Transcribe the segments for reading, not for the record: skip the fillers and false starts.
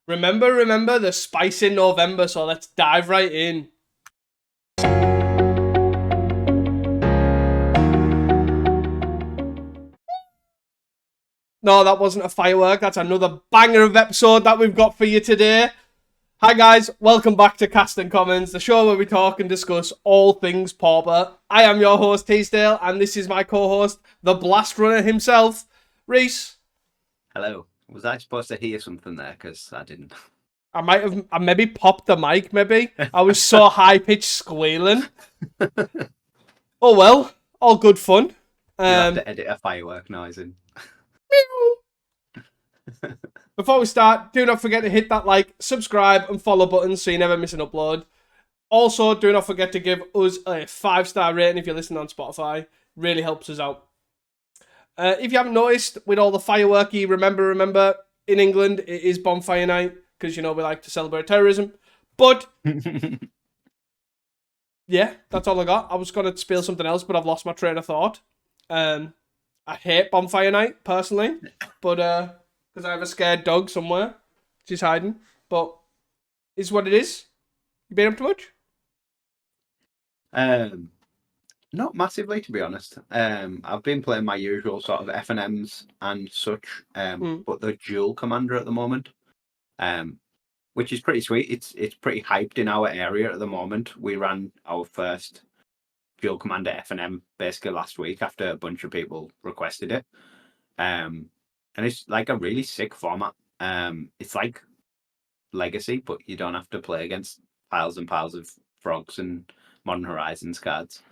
Remember the spice in November, so let's dive right in. No, that wasn't a firework. That's another banger of episode that we've got for you today. Hi guys, welcome back to Cast and Commons, the show where we talk and discuss all things Pauper. I am your host, Teasdale, and this is my co-host, the Blast Runner himself, Reese. Hello. Was I supposed to hear something there? Because I didn't. I maybe popped the mic, maybe. I was so high-pitched squealing. Oh well, all good fun. You'll have to edit a firework noise in. Before we start, do not forget to hit that like, subscribe, and follow buttons so you never miss an upload. Also, do not forget to give us a 5-star rating if you're listening on Spotify. Really helps us out. If you haven't noticed, with all the fireworky, remember, in England, it is Bonfire night, because, you know, we like to celebrate terrorism. But, yeah, that's all I got. I was going to spill something else, but I've lost my train of thought. I hate Bonfire night, personally, but, because I have a scared dog somewhere. She's hiding, but it's what it is. You been up to much? Not massively, to be honest. I've been playing my usual sort of FNMs and such, but the dual commander at the moment, which is pretty sweet. It's pretty hyped in our area at the moment. We ran our first dual commander FNM basically last week after a bunch of people requested it. And it's like a really sick format. It's like Legacy, but you don't have to play against piles and piles of frogs and Modern Horizons cards.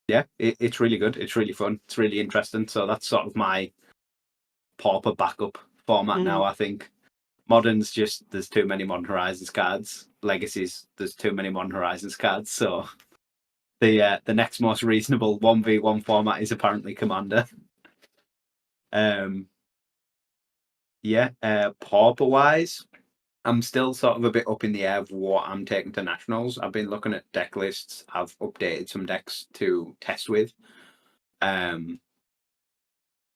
Yeah, it's really good. It's really fun. It's really interesting. So that's sort of my Pauper backup format now, I think. Modern's just, there's too many Modern Horizons cards. Legacy's, there's too many Modern Horizons cards. So the next most reasonable 1v1 format is apparently Commander. Pauper wise, I'm still sort of a bit up in the air of what I'm taking to nationals. I've been looking at deck lists. I've updated some decks to test with. I've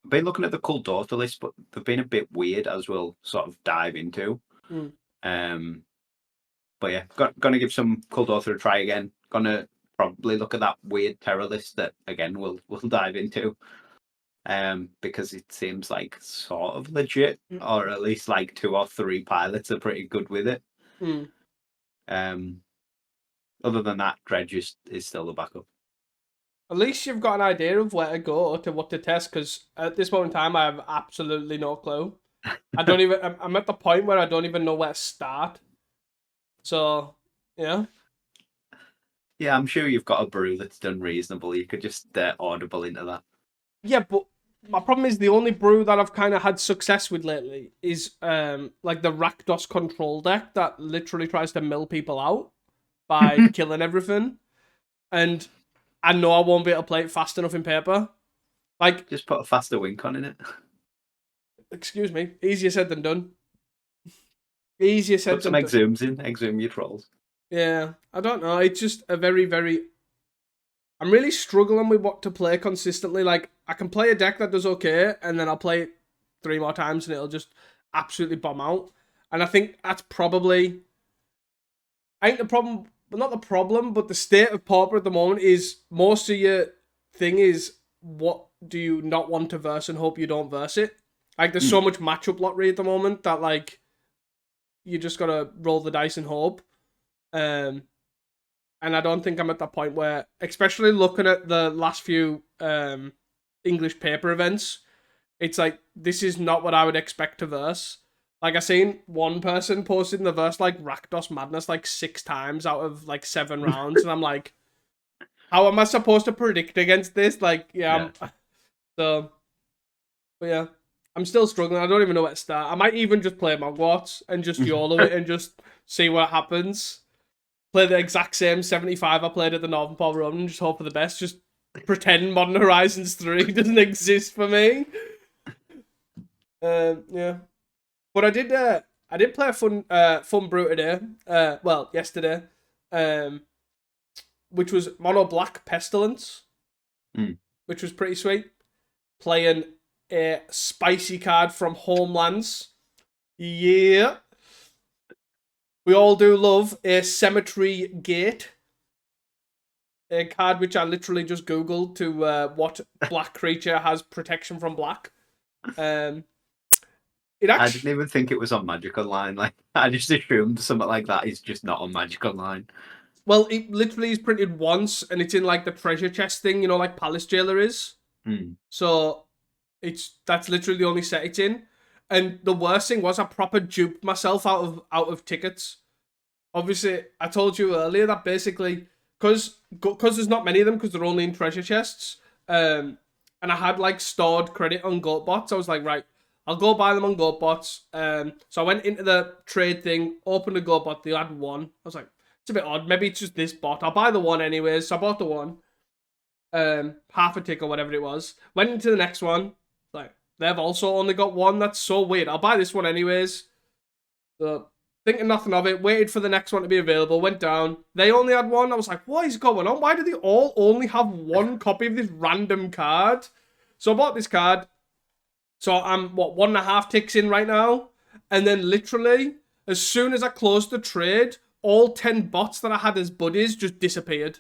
been looking at the Kuldotha list, but they've been a bit weird, as we'll sort of dive into. But yeah, gonna give some Kuldotha a try again. Gonna probably look at that weird terror list that again we'll dive into. Because it seems like sort of legit, or at least like 2 or 3 pilots are pretty good with it. Other than that, Dredge is still the backup. At least you've got an idea of where to go, to what to test, because at this moment in time, I have absolutely no clue. I'm at the point where I don't even know where to start. So, yeah. Yeah, I'm sure you've got a brew that's done reasonable. You could just audible into that. Yeah, but my problem is the only brew that I've kind of had success with lately is like the Rakdos control deck that literally tries to mill people out by killing everything. And I know I won't be able to play it fast enough in paper. Like, just put a faster win con in it. Excuse me. Easier said than done. Easier said put some than done. Exhumes in. Exhume your trolls. Yeah, I don't know. It's just a very, very... I'm really struggling with what to play consistently. Like, I can play a deck that does okay, and then I'll play it 3 more times, and it'll just absolutely bomb out. And I think that's probably... I think the problem... Well, not the problem, but the state of Pauper at the moment is most of your thing is what do you not want to verse and hope you don't verse it. Like, there's so much matchup lottery at the moment that, like, you just gotta roll the dice and hope. And I don't think I'm at that point where, especially looking at the last few English paper events, it's like, this is not what I would expect to verse. Like, I seen one person posting the verse, like, Rakdos Madness, like, 6 times out of, like, 7 rounds, and I'm like, how am I supposed to predict against this? Like, but yeah, I'm still struggling. I don't even know where to start. I might even just play Mogwarts and just YOLO it and just see what happens. Play the exact same 75 I played at the Northern Pole Run and just hope for the best. Just pretend Modern Horizons 3 doesn't exist for me. Yeah. But I did play a fun brew today. Yesterday. Which was Mono Black Pestilence. Which was pretty sweet. Playing a spicy card from Homelands. Yeah. We all do love a Cemetery Gate. A card which I literally just googled to what black creature has protection from black. It I didn't actually, even think it was on Magic Online. Like, I just assumed something like that is just not on Magic Online. well, it literally is printed once, and it's in like the treasure chest thing, like Palace Jailer is. So that's literally the only set it's in. And the worst thing was I proper duped myself out of tickets. Obviously, I told you earlier that basically because there's not many of them because they're only in treasure chests. And I had like stored credit on GoatBots. I was like, right, I'll go buy them on GoatBots. So I went into the trade thing, opened a GoatBot. They had one. I was like, it's a bit odd. Maybe it's just this bot. I'll buy the one anyways. So I bought the one. Half a tick or whatever it was. Went into the next one. Like they've also only got one. That's so weird. I'll buy this one anyways. So thinking nothing of it, waited for the next one to be available, went down. They only had one. I was like, what is going on? Why do they all only have one copy of this random card? So I bought this card. So I'm, 1.5 ticks in right now? And then literally, as soon as I closed the trade, all 10 bots that I had as buddies just disappeared.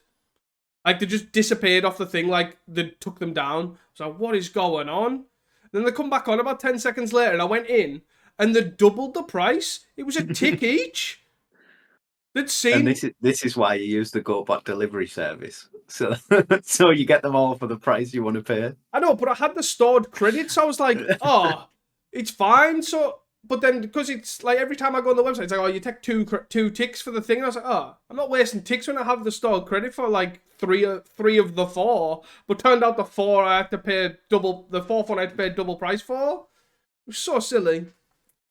Like, they just disappeared off the thing, like, they took them down. So what is going on? Then they come back on about 10 seconds later, and I went in, and they doubled the price. It was a tick each. They'd And seen. this is why you use the GoBot delivery service. So so you get them all for the price you want to pay. I know, but I had the stored credits. So I was like, oh, it's fine. So, but then because it's like every time I go on the website, it's like, oh, you take two ticks for the thing. And I was like, oh, I'm not wasting ticks when I have the stored credit for like three of the four. But turned out the four I had to pay double. The fourth one I had to pay double price for. It was so silly.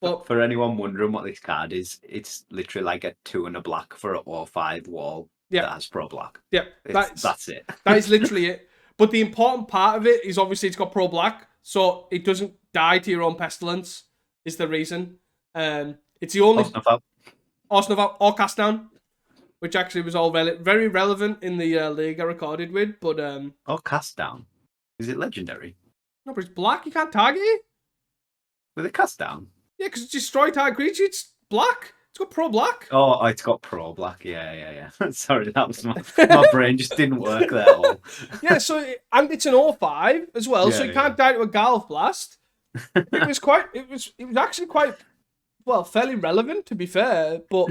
But for anyone wondering what this card is, it's literally like a 2 and a black for an O5 wall that has pro black. Yeah, that's it. That is literally it. But the important part of it is obviously it's got pro black, so it doesn't die to your own pestilence. Is the reason. It's the only Arsenal or cast down, which actually was all very relevant in the league I recorded with. But cast down. Is it legendary? No, but it's black. You can't target it. With a cast down. Yeah, because it's destroy target creature. It's black. It's got pro black. Oh, it's got pro black. Yeah. Sorry, that was my brain just didn't work there at all. Yeah, and it's an O5 as well, so you can't die to a Galv Blast. It was actually quite fairly relevant to be fair, but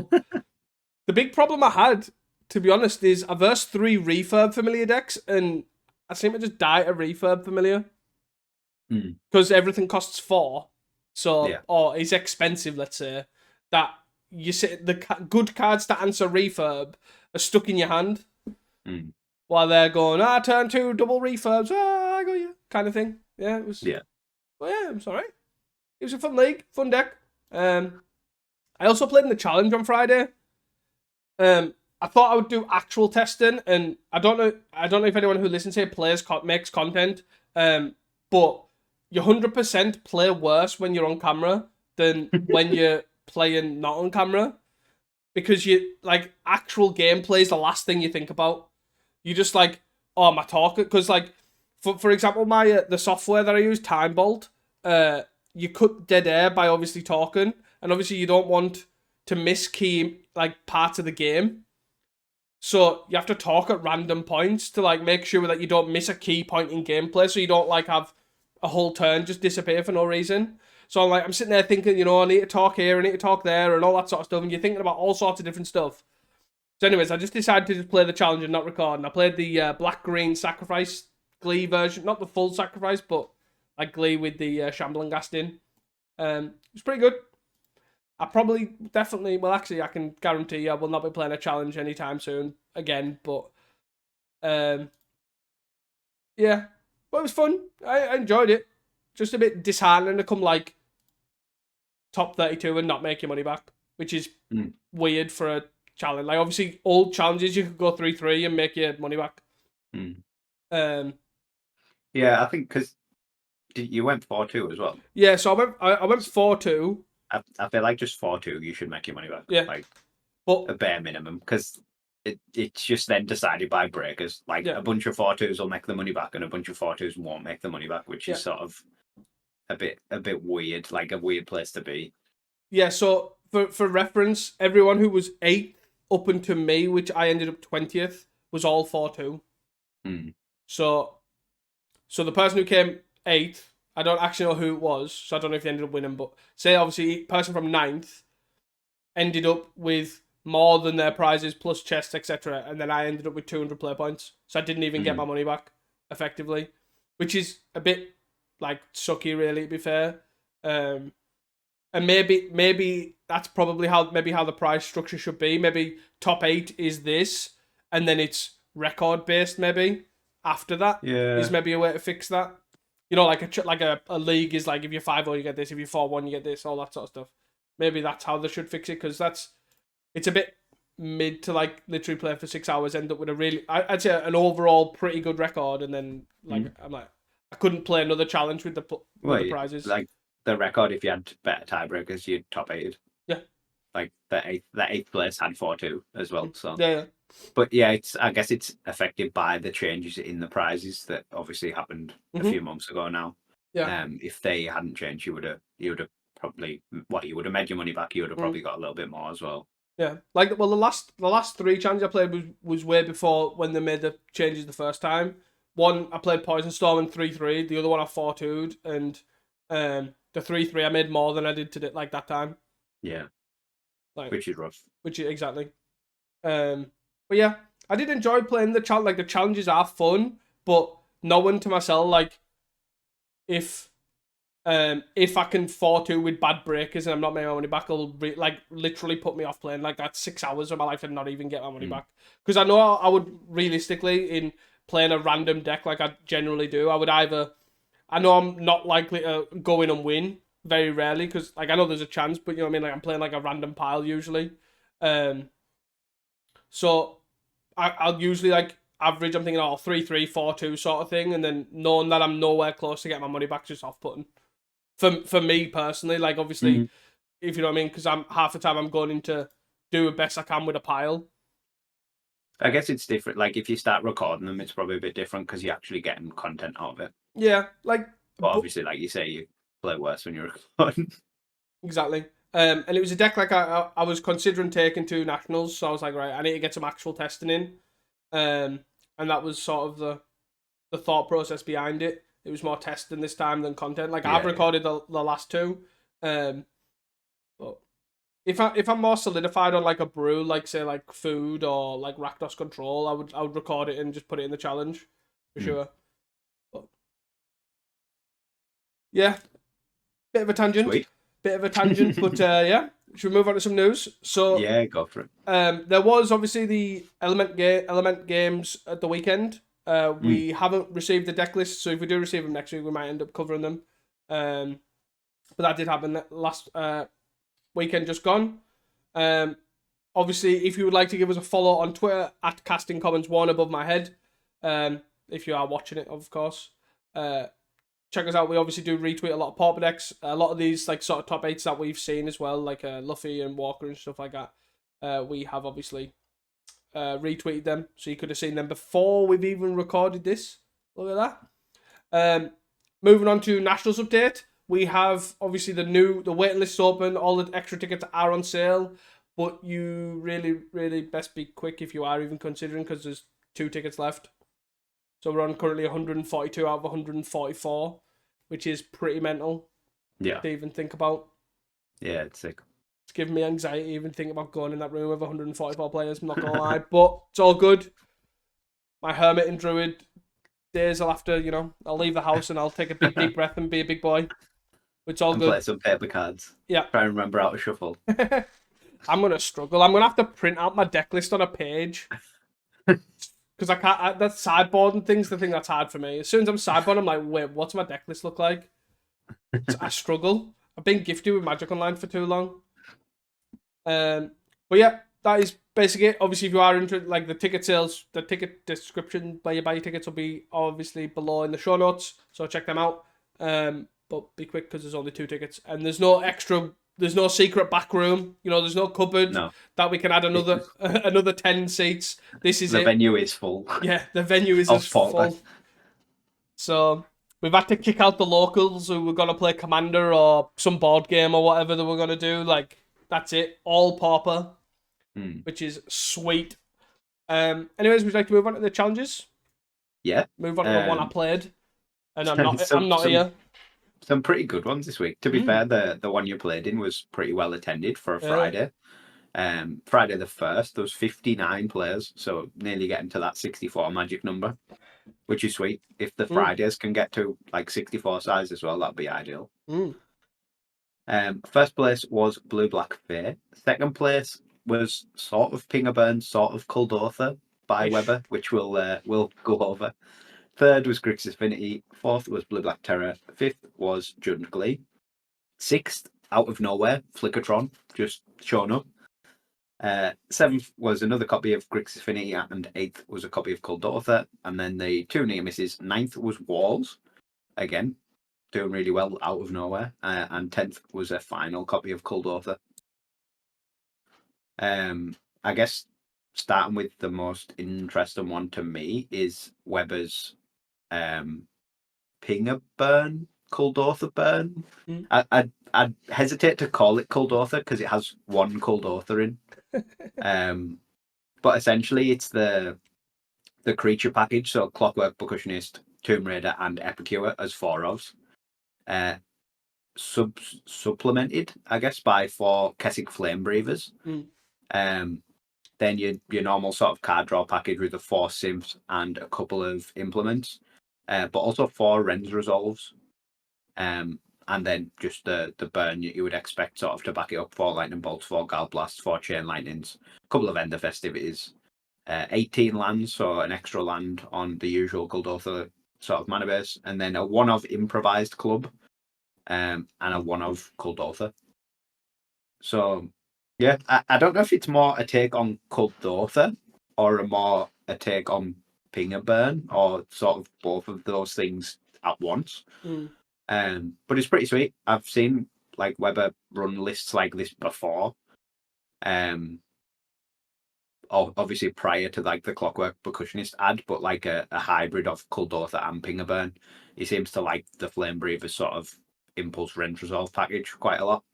the big problem I had, to be honest, is I versed 3 refurb familiar decks and I seem to just die to refurb familiar. Because everything costs 4. So, or is expensive, let's say, that you say the good cards to answer refurb are stuck in your hand while they're going, turn 2, double refurbs, I got you, kind of thing. Yeah, it was. Yeah. Well, yeah, I'm sorry. It was a fun league, fun deck. I also played in the challenge on Friday. I thought I would do actual testing, and I don't know if anyone who listens here makes content, but you 100% play worse when you're on camera than when you're playing not on camera, because you like actual gameplay is the last thing you think about. You just like, oh, am I talking? Because like, for example, my the software that I use, Time Bolt, you cut dead air by obviously talking, and obviously you don't want to miss key like parts of the game. So you have to talk at random points to like make sure that you don't miss a key point in gameplay, so you don't like have a whole turn just disappear for no reason. So I'm sitting there thinking, I need to talk here, I need to talk there, and all that sort of stuff, and you're thinking about all sorts of different stuff. So anyways, I just decided to just play the challenge and not record, and I played the black-green sacrifice Glee version, not the full sacrifice, but like Glee with the Shambling Gaston. It was pretty good. I actually, I can guarantee you I will not be playing a challenge anytime soon again, but yeah. But it was fun. I enjoyed it. Just a bit disheartening to come like top 32 and not make your money back, which is weird for a challenge. Like obviously old challenges you could go 3-3 and make your money back. Yeah, I think because you went 4-2 as well. Yeah, so I went 4-2. I feel like just 4-2 you should make your money back. Yeah. Like but a bare minimum, because it's just then decided by breakers. Like a bunch of 4-2s will make the money back, and a bunch of 4-2s won't make the money back, which is sort of a bit weird, like a weird place to be. Yeah, so for reference, everyone who was 8th up until me, which I ended up 20th, was all 4-2. Mm. So the person who came 8th, I don't actually know who it was, so I don't know if they ended up winning, but say obviously person from 9th ended up with more than their prizes plus chests, etc. And then I ended up with 200 play points. So I didn't even get my money back, effectively. Which is a bit like sucky, really, to be fair. And maybe that's probably how the prize structure should be. Maybe top 8 is this, and then it's record based. Maybe after that is maybe a way to fix that. You know, like a league is like if you're 5-0 you get this, if you're 4-1 you get this, all that sort of stuff. Maybe that's how they should fix it, because it's a bit mid to like literally play for 6 hours, end up with a really, I'd say an overall pretty good record, and then like I'm like I couldn't play another challenge with the prizes. Like the record, if you had better tiebreakers, you'd top 8. Yeah. Like the eighth place had 4-2 as well. So yeah. But yeah, I guess it's affected by the changes in the prizes that obviously happened a few months ago now. Yeah. If they hadn't changed, you would have probably you would have made your money back. You would have probably got a little bit more as well. Yeah, like the last 3 challenges I played was way before when they made the changes the first time. One I played Poison Storm and 3-3. The other one I 4-2'd, and the 3-3 I made more than I did today, like that time. Yeah, like which is rough. Which is exactly. But yeah, I did enjoy playing the challenge. Like the challenges are fun, but knowing to myself like if I can 4-2 with bad breakers and I'm not making my money back, it'll literally put me off playing. Like that's 6 hours of my life and not even get my money back. Because I know I would realistically, in playing a random deck like I generally do, I would either, I know I'm not likely to go in and win very rarely, because like I know there's a chance, but you know what I mean. Like I'm playing like a random pile usually, so I'll usually like average. I'm thinking 3-3, 4-2 sort of thing, and then knowing that I'm nowhere close to getting my money back, just off putting. For me personally, like obviously, if you know what I mean, because I'm half the time I'm going into do the best I can with a pile. I guess it's different. Like if you start recording them, it's probably a bit different because you're actually getting content out of it. Yeah, like. But obviously, like you say, you play worse when you're recording. Exactly. And it was a deck like I was considering taking to nationals, so I was like, right, I need to get some actual testing in. And that was sort of the thought process behind it. It was more testing this time than content. Like I've recorded the last 2. But if I'm more solidified on like a brew, like say like food or like Rakdos control, I would record it and just put it in the challenge for sure. But yeah, bit of a tangent. Sweet. Bit of a tangent, but yeah. Should we move on to some news? So yeah, go for it. There was obviously the Element games at the weekend. We haven't received the deck list, so if we do receive them next week, we might end up covering them. But that did happen last weekend just gone. Obviously, if you would like to give us a follow on Twitter at Casting Comments 1 above my head, if you are watching it, of course. Check us out. We obviously do retweet a lot of pauper decks. A lot of these like sort of top 8s that we've seen as well, like Luffy and Walker and stuff like that. We have obviously retweeted them, so you could have seen them before we've even recorded this. Look at that. Moving on to Nationals update. We have obviously the waiting list open. All the extra tickets are on sale, but you really best be quick if you are even considering, because there's 2 tickets left. So we're on currently 142 out of 144, which is pretty mental. Yeah. To even think about. Yeah, it's sick. It's giving me anxiety even thinking about going in that room with 144 players, I'm not going to lie. But it's all good. My Hermit and Druid days, I'll leave the house and I'll take a big deep breath and be a big boy. It's all good. Play some paper cards. Yeah. Try and remember how to shuffle. I'm going to struggle. I'm going to have to print out my deck list on a page. Because I can't, that's sideboarding things, the thing that's hard for me. As soon as I'm sideboarding, I'm like, wait, what's my deck list look like? I struggle. I've been gifted with Magic Online for too long. But yeah, that is basically it. Obviously, if you are interested, like the ticket sales, the ticket description where you buy your tickets will be obviously below in the show notes. So check them out. But be quick because there's only 2 tickets. And there's no secret back room. There's no cupboard that we can add another 10 seats. This is the venue is full. Yeah, the venue is full. So We've had to kick out the locals who were gonna play Commander or some board game or whatever they were gonna do. Like that's it, all Pauper, Hmm. which is sweet. Anyways, we'd like to move on to the challenges. Yeah. Move on to the one I played, and I'm not. some I'm not some here. some pretty good ones this week. To be Mm. fair, the one you played in was pretty well attended for a Yeah. Friday. Friday the 1st, there was 59 players, so nearly getting to that 64 magic number, which is sweet. If the Mm. Fridays can get to like 64 size as well, that'd be ideal. Mm. First place was Blue Black Fair. Second place was sort of Pingerburn, sort of Kuldotha by Ish. Weber, which we'll go over. Third was Grixis Affinity. Fourth was Blue Black Terror. Fifth was Jund Glee. Sixth, out of nowhere, Flickertron, just showing up. Seventh was another copy of Grixis Affinity, and eighth was a copy of Kuldotha. And then the two near misses. Ninth was Walls, again, doing really well out of nowhere. And 10th was a final copy of Kuldotha. I guess starting with the most interesting one to me is Weber's Pinger Burn, Kuldotha Burn. Mm. I'd hesitate to call it Kuldotha because it has one Kuldotha in. But essentially it's the creature package, so Clockwork, Percussionist, Tomb Raider, and Epicure as four ofs. Supplemented, I guess, by four Kessig Flame Breathers. Then your normal sort of card draw package with the four Symphs and a couple of implements, but also four Rens Resolves. And then just the burn you would expect sort of to back it up, 4 Lightning Bolts, 4 Gal Blasts, 4 Chain Lightnings, a couple of Ender Festivities, 18 lands, so an extra land on the usual Kuldotha sort of mana base, and then a one of Improvised Club, and a one of Kuldotha. So, yeah, I don't know if it's more a take on Kuldotha or a take on Pingerburn, or sort of both of those things at once. But it's pretty sweet. I've seen like Weber run lists like this before. Obviously prior to like the Clockwork Percussionist ad, but like a hybrid of Kuldotha and Pingerburn. He seems to like the Flame Breather sort of Impulse Rend Resolve package quite a lot.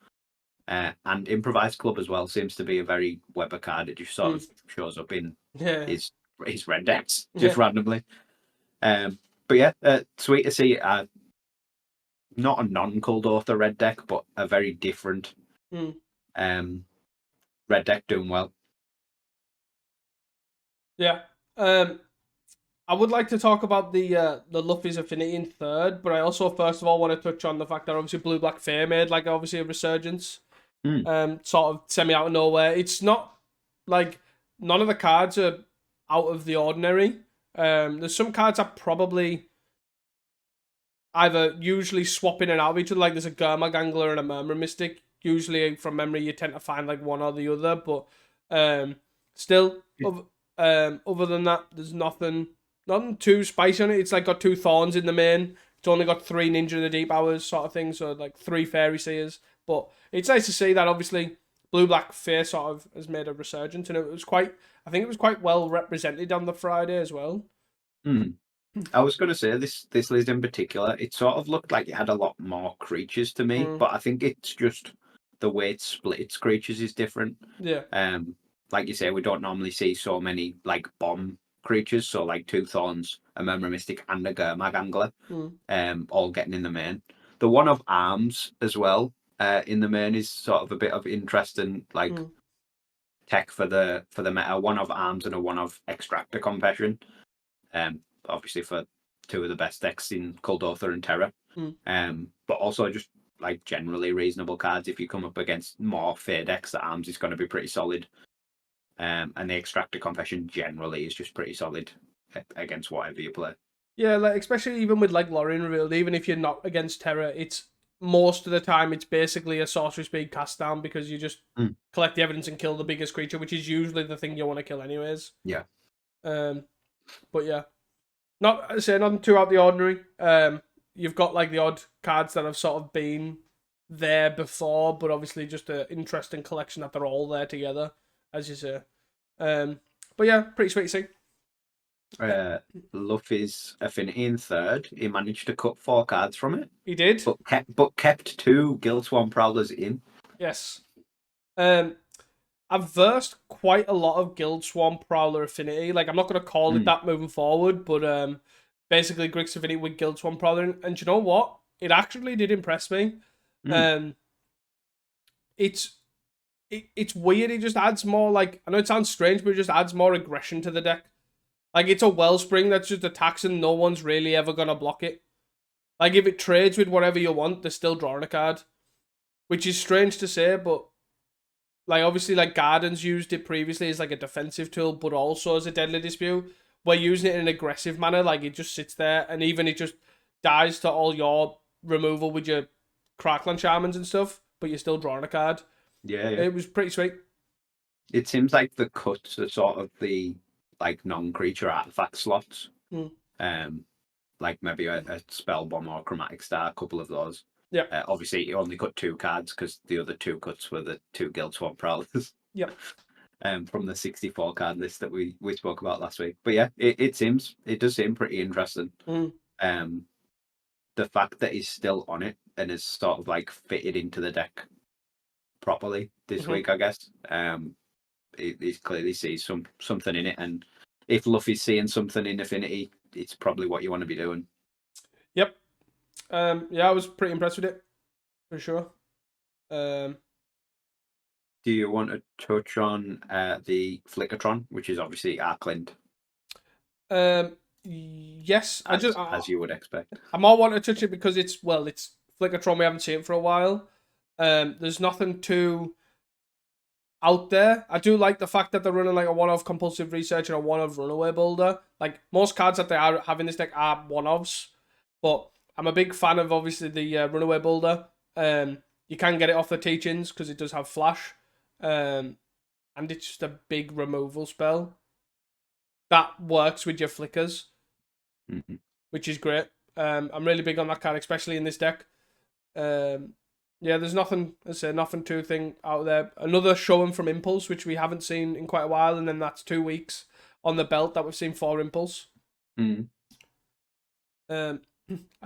And Improvised Club as well seems to be a very Weber card. It just sort of shows up in his red decks just randomly. But yeah, sweet to see not a non-Kuldotha red deck, but a very different red deck doing well. Yeah. I would like to talk about the Luffy's Affinity in third, but I also first of all want to touch on the fact that obviously Blue Black Fair made like obviously a resurgence. Sort of semi out of nowhere. It's not like none of the cards are out of the ordinary. There's some cards that probably either usually swap in and out of each other. Like there's a Gurmag Angler and a Murmur Mystic. Usually from memory you tend to find like one or the other, but still other than that, there's nothing too spicy on it. It's like got 2 Thorns in the main. It's only got 3 Ninja in the Deep Hours sort of thing, so like 3 Fairy Seers. But it's nice to see that obviously Blue Black Fair sort of has made a resurgence, and I think it was quite well represented on the Friday as well. I was going to say this list in particular, it sort of looked like it had a lot more creatures to me, but I think it's just the way it split its creatures is different. Yeah. Like you say, we don't normally see so many like bomb creatures, so like 2 Thorns, a Murmur Mystic, and a Gurmag Angler, all getting in the main. The one of Arms as well in the main is sort of a bit of interesting like tech for the meta. One of Arms and a one of Extractor Confession. Obviously for 2 of the best decks in Kuldotha and Terror. But also just like generally reasonable cards. If you come up against more fair decks, the Arms is going to be pretty solid. And the Extractor Confession generally is just pretty solid against whatever you play. Yeah, like especially even with like Lorien revealed, even if you're not against Terror, it's most of the time it's basically a sorcery speed cast down because you just collect the evidence and kill the biggest creature, which is usually the thing you want to kill anyways. Yeah. But yeah, nothing too out of the ordinary. You've got like the odd cards that have sort of been there before, but obviously just an interesting collection that they're all there together, as you say. But yeah, pretty sweet to see. Luffy's Affinity in third. He managed to cut 4 cards from it, He did. but kept 2 Guild Swarm Prowlers in. Yes. I've versed quite a lot of Guild Swarm Prowler Affinity. Like, I'm not going to call it that moving forward, but basically Grix Affinity with Guild Swarm Prowler. And you know what? It actually did impress me. It's weird. It just adds more, like, I know it sounds strange, but it just adds more aggression to the deck. Like, it's a Wellspring that's just attacks and no one's really ever going to block it. Like, if it trades with whatever you want, they're still drawing a card. Which is strange to say, but like, obviously, like, Gardens used it previously as, like, a defensive tool, but also as a Deadly Dispute. We're using it in an aggressive manner. Like, it just sits there, and even it just dies to all your removal with your Crackland Shamans and stuff, but you're still drawing a card. Yeah. It was pretty sweet. It seems like the cuts are sort of the, like, non-creature artifact slots. Like, maybe a Spell Bomb or a Chromatic Star, a couple of those. Yeah. Obviously, he only cut 2 cards because the other 2 cuts were the 2 Guild Swamp Prowlers. Yep. From the 64 card list that we spoke about last week. But yeah, it does seem pretty interesting. The fact that he's still on it and is sort of like fitted into the deck properly this week, I guess. He clearly sees something in it, and if Luffy's seeing something in Affinity, it's probably what you want to be doing. Yep. Yeah, I was pretty impressed with it, for sure. Do you want to touch on the Flickertron, which is obviously Arklint? Yes, as you would expect. I more want to touch it because it's Flickertron. We haven't seen it for a while. There's nothing too out there. I do like the fact that they're running like a one-off Compulsive Research and a one-off Runaway Builder. Like, most cards that they are having this deck are one-offs, but I'm a big fan of, obviously, the Runaway Builder. You can get it off the Teachings because it does have Flash, and it's just a big removal spell that works with your flickers, which is great. I'm really big on that card, especially in this deck. Yeah, there's nothing too thing out there. Another showing from Impulse, which we haven't seen in quite a while, and then that's 2 weeks on the belt that we've seen 4 Impulse. I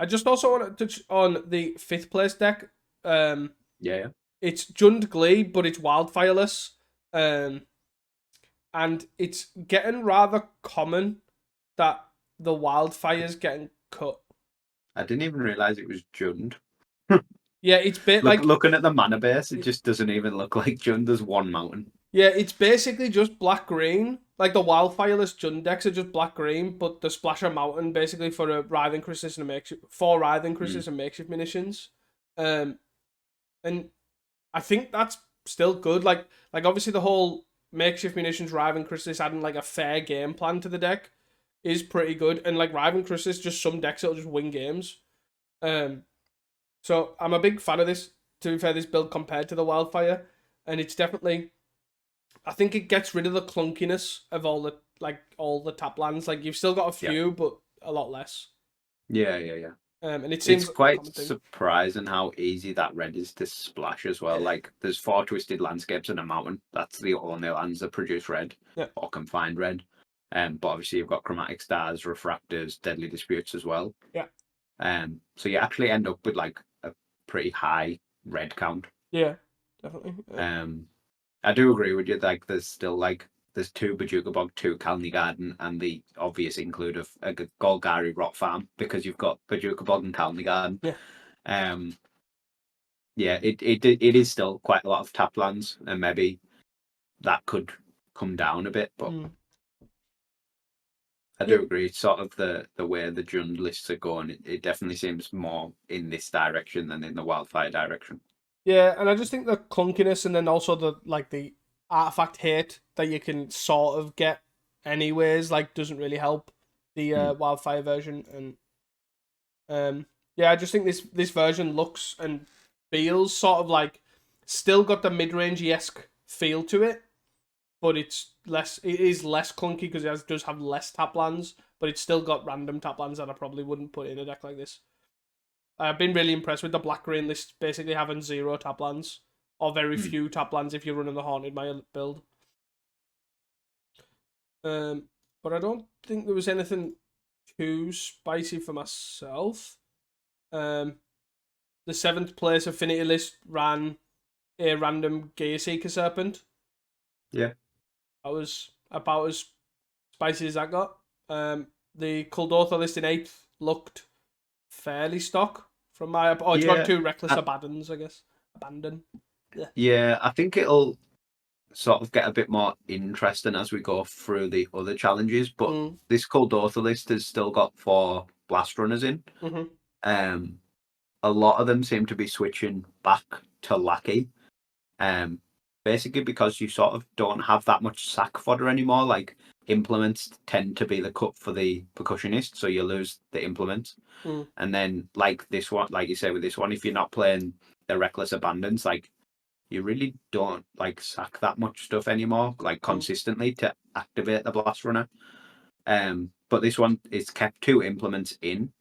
just also want to touch on the 5th place deck. Yeah. It's Jund Glee, but it's Wildfireless. And it's getting rather common that the Wildfire's getting cut. I didn't even realise it was Jund. Yeah, it's looking at the mana base, it just doesn't even look like Jund. There's 1 mountain. Yeah, it's basically just black-green. Like, the Wildfireless Jund decks are just black-green, but the Splasher Mountain, basically, for a Writhing Chrysis and a makeshift... 4 Writhing Chrysis and makeshift munitions. And I think that's still good. Like obviously, the whole makeshift munitions, Writhing Chrysis, adding, like, a fair game plan to the deck is pretty good. And, like, Writhing Chrysis, just some decks that'll just win games. So I'm a big fan of this, to be fair, this build compared to the Wildfire. And it's definitely... I think it gets rid of the clunkiness of all the tap lands. Like, you've still got a few, but a lot less. Yeah. And it seems it's quite surprising how easy that red is to splash as well. Yeah. Like, there's 4 Twisted Landscapes and a mountain. That's the only lands that produce red or can find red. But obviously you've got Chromatic Stars, Refractors, Deadly Disputes as well. Yeah. So you actually end up with like a pretty high red count. Yeah, definitely. I do agree with you. Like, there's 2 Bajuka Bog, 2 Kalni Garden, and the obvious include of a Golgari Rot Farm, because you've got Bajuka Bog and Kalni Garden. Yeah. It is still quite a lot of tap lands, and maybe that could come down a bit, but I do agree. It's sort of the way the Jund lists are going. It definitely seems more in this direction than in the Wildfire direction. Yeah, and I just think the clunkiness, and then also the artifact hate that you can sort of get anyways, like, doesn't really help the Wildfire version. And I just think this version looks and feels sort of like still got the mid-range-esque feel to it, but it is less clunky because it does have less tap lands, but it's still got random tap lands that I probably wouldn't put in a deck like this. I've been really impressed with the black-green list basically having 0 tap lands, or very few tap lands if you're running the Haunted Mire build. but I don't think there was anything too spicy for myself. Um, the 7th place affinity list ran a random Gear Seeker Serpent. Yeah. That was about as spicy as that got. The Kuldotha list in 8th looked fairly stock from my. Oh, it's got Yeah. 2 Reckless I, Abandons, I guess. Abandon. Yeah. yeah, I think it'll sort of get a bit more interesting as we go through the other challenges. But Mm. this Kuldotha list has still got 4 blast runners in. Mm-hmm. Um, a lot of them seem to be switching back to Lackey. Basically because you sort of don't have that much sack fodder anymore. Like implements tend to be the cut for the percussionist, so you lose the implements. Mm. And then like this one, like you say with this one, if you're not playing the Reckless Abundance, like you really don't like sack that much stuff anymore, like consistently to activate the blast runner. But this one is kept 2 implements in,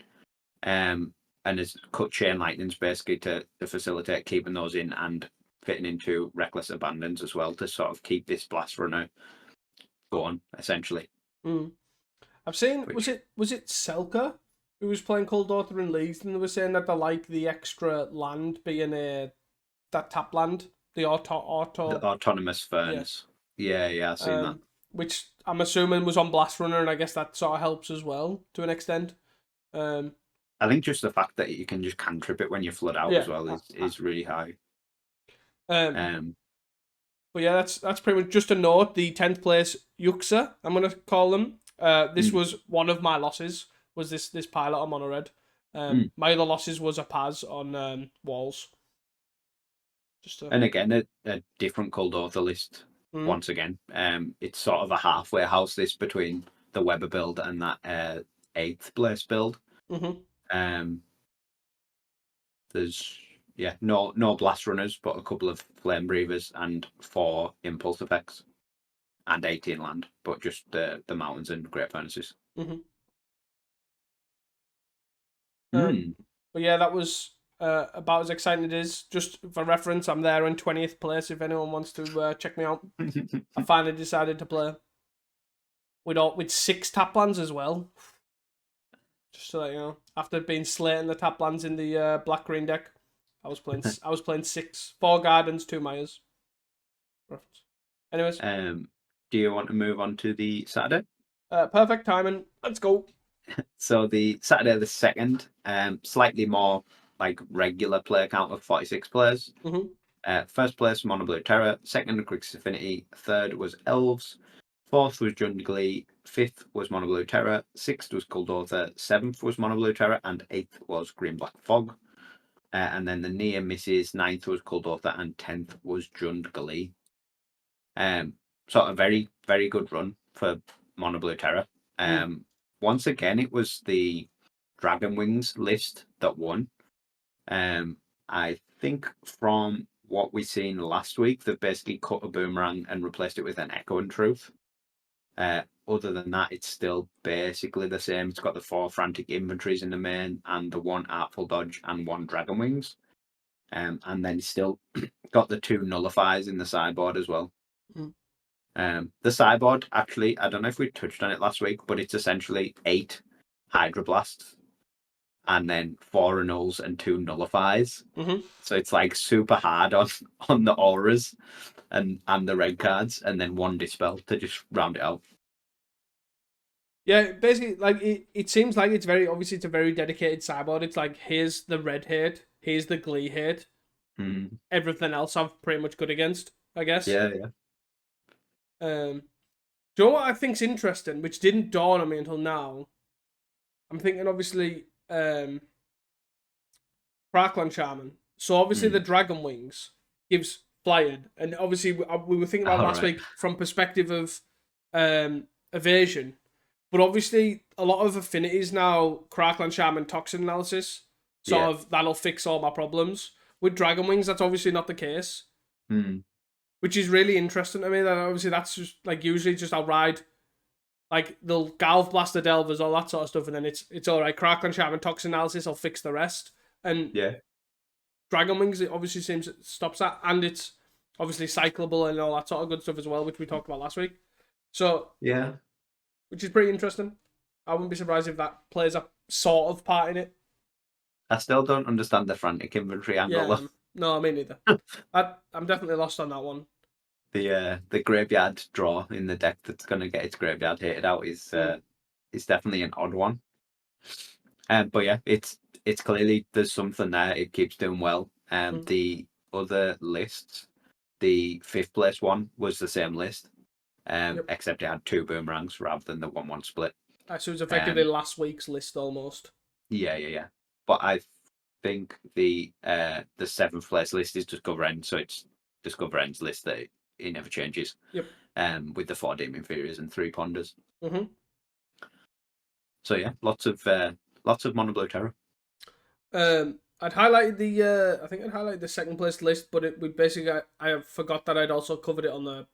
and it's cut chain lightnings basically to facilitate keeping those in and fitting into Reckless Abandons as well to sort of keep this blast runner going essentially. Mm. I've seen Which was it Selka who was playing Cold Author in Leeds, and they were saying that they like the extra land being a that tap land, the the auto autonomous yeah. furnace. Yeah, I've seen that. Which I'm assuming was on Blast Runner, and I guess that sort of helps as well to an extent. Um, I think just the fact that you can just cantrip it when you flood out as yeah. well is really high. Um, Um, but yeah, that's pretty much just a note. The 10th place Yuxa, I'm gonna call them. This mm, was one of my losses. Was this pilot on Mono Red? mm. My other losses was a Paz on walls. Just to And again, a different cold author list mm, once again. It's sort of a halfway house this between the Weber build and that 8th place build. mm-hmm. Um, there's no blast runners, but a couple of flame breathers and 4 impulse effects and 18 land, but just the mountains and great furnaces. Mm-hmm. Mm. But yeah, that was about as exciting as it is. Just for reference, I'm there in 20th place if anyone wants to check me out. I finally decided to play with 6 taplands as well. Just so that you know, after being slating the taplands in the black green deck, I was playing 6, 4 gardens, 2 Mayas. Reference. Anyways, Do you want to move on to the Saturday? perfect timing. Let's go. So the Saturday the 2nd, slightly more like regular player count of 46 players. Mm-hmm. First place, Mono Blue Terror. Second, Grixis Affinity. Third was Elves. Fourth was Jundglee. Fifth was Mono Blue Terror. Sixth was Kuldotha. Seventh was Mono Blue Terror. And eighth was Green Black Fog. And then the near misses. Ninth was Kuldotha. And 10th was Jundglee. So a very, very good run for Mono Blue Terror. Once again, it was the Dragon Wings list that won. I think from what we seen last week, they've basically cut a boomerang and replaced it with an Echo and Truth. Other than that, it's still basically the same. It's got the 4 frantic inventories in the main and the 1 artful dodge and 1 Dragon Wings. And then it's still got the 2 nullifiers in the sideboard as well. The sideboard, actually, I don't know if we touched on it last week, but it's essentially 8 Hydroblasts and then 4 annuls and 2 nullifies. Mm-hmm. So it's like super hard on the auras and the red cards, and then 1 dispel to just round it out. Yeah, basically, like it seems like it's very obviously it's a very dedicated sideboard. It's like here's the red hate, here's the Glee hate. Everything else I'm pretty much good against, I guess. Yeah. Do you know what I think's interesting, which didn't dawn on me until now? I'm thinking obviously Crackland Shaman. So obviously the Dragon Wings gives flying, and obviously we were thinking about last week from perspective of evasion, but obviously a lot of affinities now Crackland Shaman toxin analysis sort of that'll fix all my problems. With Dragon Wings, that's obviously not the case, which is really interesting to me. That obviously that's just like usually just I'll ride. Like they'll Galv blast the Delvers, all that sort of stuff, and then it's all right. Crackland Shaman toxin analysis, I'll fix the rest. And Dragon Wings, it obviously seems it stops that, and it's obviously cyclable and all that sort of good stuff as well, which we talked about last week. So Yeah. which is pretty interesting. I wouldn't be surprised if that plays a sort of part in it. I still don't understand the frantic inventory angle. Yeah, no, me neither. I'm definitely lost on that one. The graveyard draw in the deck that's going to get its graveyard hated out is definitely an odd one. But yeah, it's clearly there's something there. It keeps doing well. The other lists, the 5th place one was the same list, except it had 2 boomerangs rather than the 1-1 split. So it was effectively last week's list almost. Yeah. But I think the 7th place list is Discover End, so it's Discover End's list that it never changes. Yep. With the 4 Demon Inferiors and 3 Ponders. Mm-hmm. So yeah, lots of mono blue terror. I'd highlighted the I think I'd highlighted the 2nd place list, but we basically I forgot that I'd also covered it on the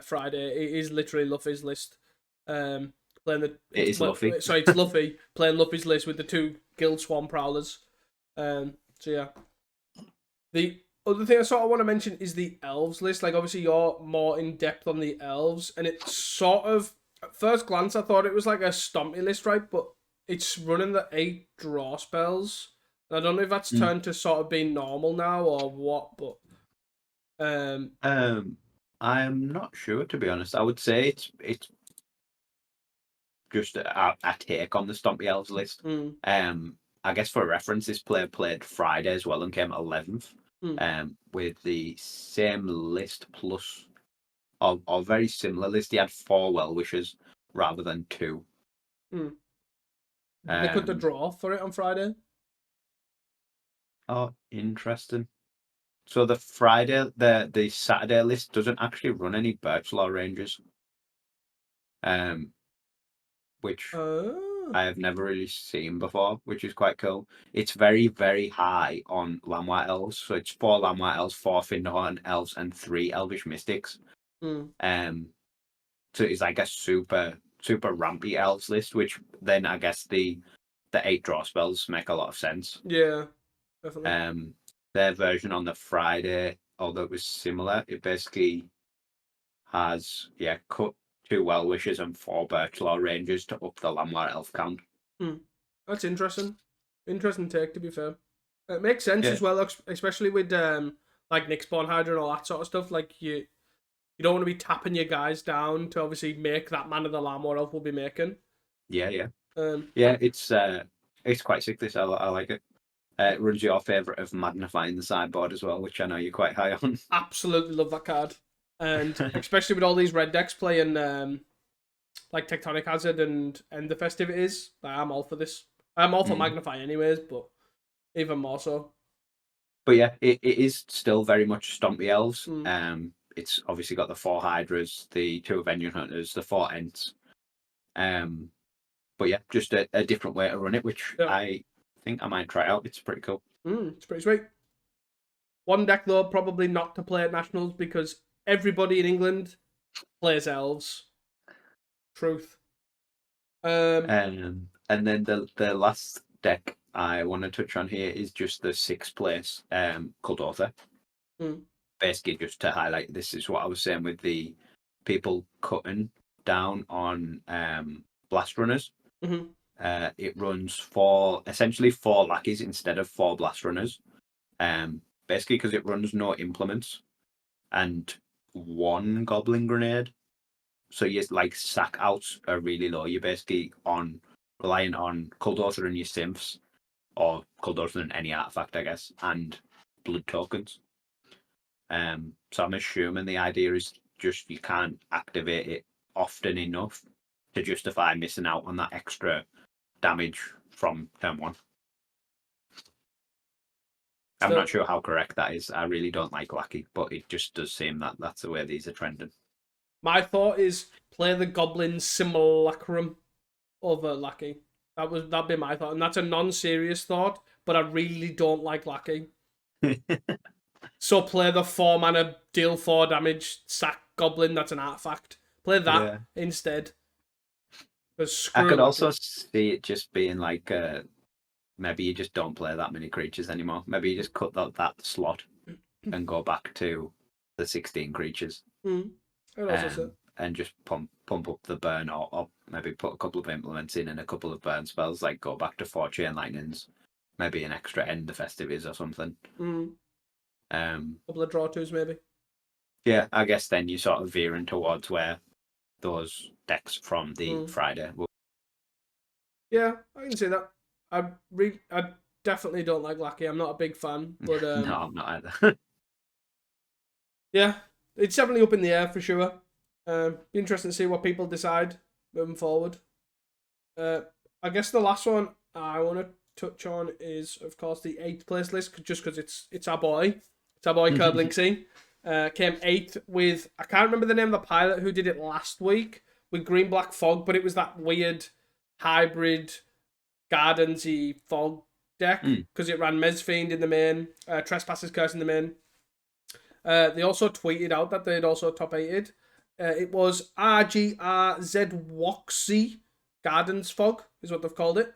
Friday. It is literally Luffy's list. Playing it's Luffy. Sorry, it's Luffy playing Luffy's list with the 2 Guild Swarm Prowlers. So yeah. The other thing I sort of want to mention is the elves list. Like, obviously you're more in depth on the elves, and it's sort of, at first glance I thought it was like a stompy list, right? But it's running the 8 draw spells. And I don't know if that's turned to sort of being normal now or what, but I'm not sure, to be honest. I would say it's just a take on the Stompy Elves list. I guess for reference, this player played Friday as well and came 11th. With the same list plus, or very similar list. He had 4 Well-Wishers rather than 2. They put the draw for it on Friday. Oh, interesting. So the Friday, the Saturday list doesn't actually run any Birchlaw Rangers, which I have never really seen before, which is quite cool. It's very, very high on Lamwhite Elves, so it's 4 Lamwhite Elves, 4 Findorn Elves, and 3 Elvish Mystics. So it's like a super, super rampy Elves list, which then I guess the 8 draw spells make a lot of sense. Yeah, definitely. Their version on the Friday, although it was similar, it basically has cut 2 Well-Wishers and 4 Birchlaw Rangers to up the Lamwhite Elf count. That's interesting. Interesting take, to be fair. It makes sense as well, especially with like Nyxborn Hydra and all that sort of stuff. Like you don't want to be tapping your guys down to obviously make that Man of the Lamb or Elf will be making. Yeah. It's quite sick. This I like it. It runs your favourite of magnifying the sideboard as well, which I know you're quite high on. Absolutely love that card, and especially with all these red decks playing like Tectonic Hazard and the festivities. I'm all for this. I'm all for Magnify anyways, but even more so. But yeah, it is still very much Stompy Elves. It's obviously got the 4 Hydras, the 2 Avenging Hunters, the 4 Ents. But yeah, just a different way to run it, which I think I might try out. It's pretty cool. It's pretty sweet. One deck though, probably not to play at Nationals because everybody in England plays Elves. Truth. And then the last deck I want to touch on here is just the 6th place Cult Author. Basically, just to highlight, this is what I was saying with the people cutting down on Blast Runners. It runs essentially 4 lackeys instead of 4 Blast Runners. Basically, because it runs no implements and 1 Goblin Grenade. So your like sack outs are really low. You're basically relying on Cult Author and your Synths, or Cult Author and any artifact, I guess, and blood tokens. So I'm assuming the idea is just you can't activate it often enough to justify missing out on that extra damage from turn 1. I'm not sure how correct that is. I really don't like Lackey, but it just does seem that that's the way these are trending. My thought is play the Goblin Simulacrum over Lackey. That'd be my thought, and that's a non-serious thought, but I really don't like Lackey. So play the 4 mana, deal 4 damage, sack Goblin. That's an artifact. Play that instead. I could also see it just being like maybe you just don't play that many creatures anymore. Maybe you just cut that slot and go back to the 16 creatures. and just pump up the burn, or maybe put a couple of implements in and a couple of burn spells, like go back to 4 chain lightnings, maybe an extra end the festivities or something. Couple of draw twos maybe. Yeah, I guess then you sort of veering towards where those decks from the Friday will. Yeah, I can see that. I definitely don't like Lackey. I'm not a big fan, but No, I'm not either. yeah, it's definitely up in the air for sure. Be interesting to see what people decide moving forward. I guess the last one I want to touch on is, of course, the 8th place list, just because it's our boy. It's our boy Kirblinxy. Came 8th with, I can't remember the name of the pilot who did it last week, with Green Black Fog, but it was that weird hybrid Gardensy Fog deck, because it ran Mezfiend in the main, Trespasser's Curse in the main. They also tweeted out that they'd also top 8'd. It was RGRZ Gardens Fog, is what they've called it.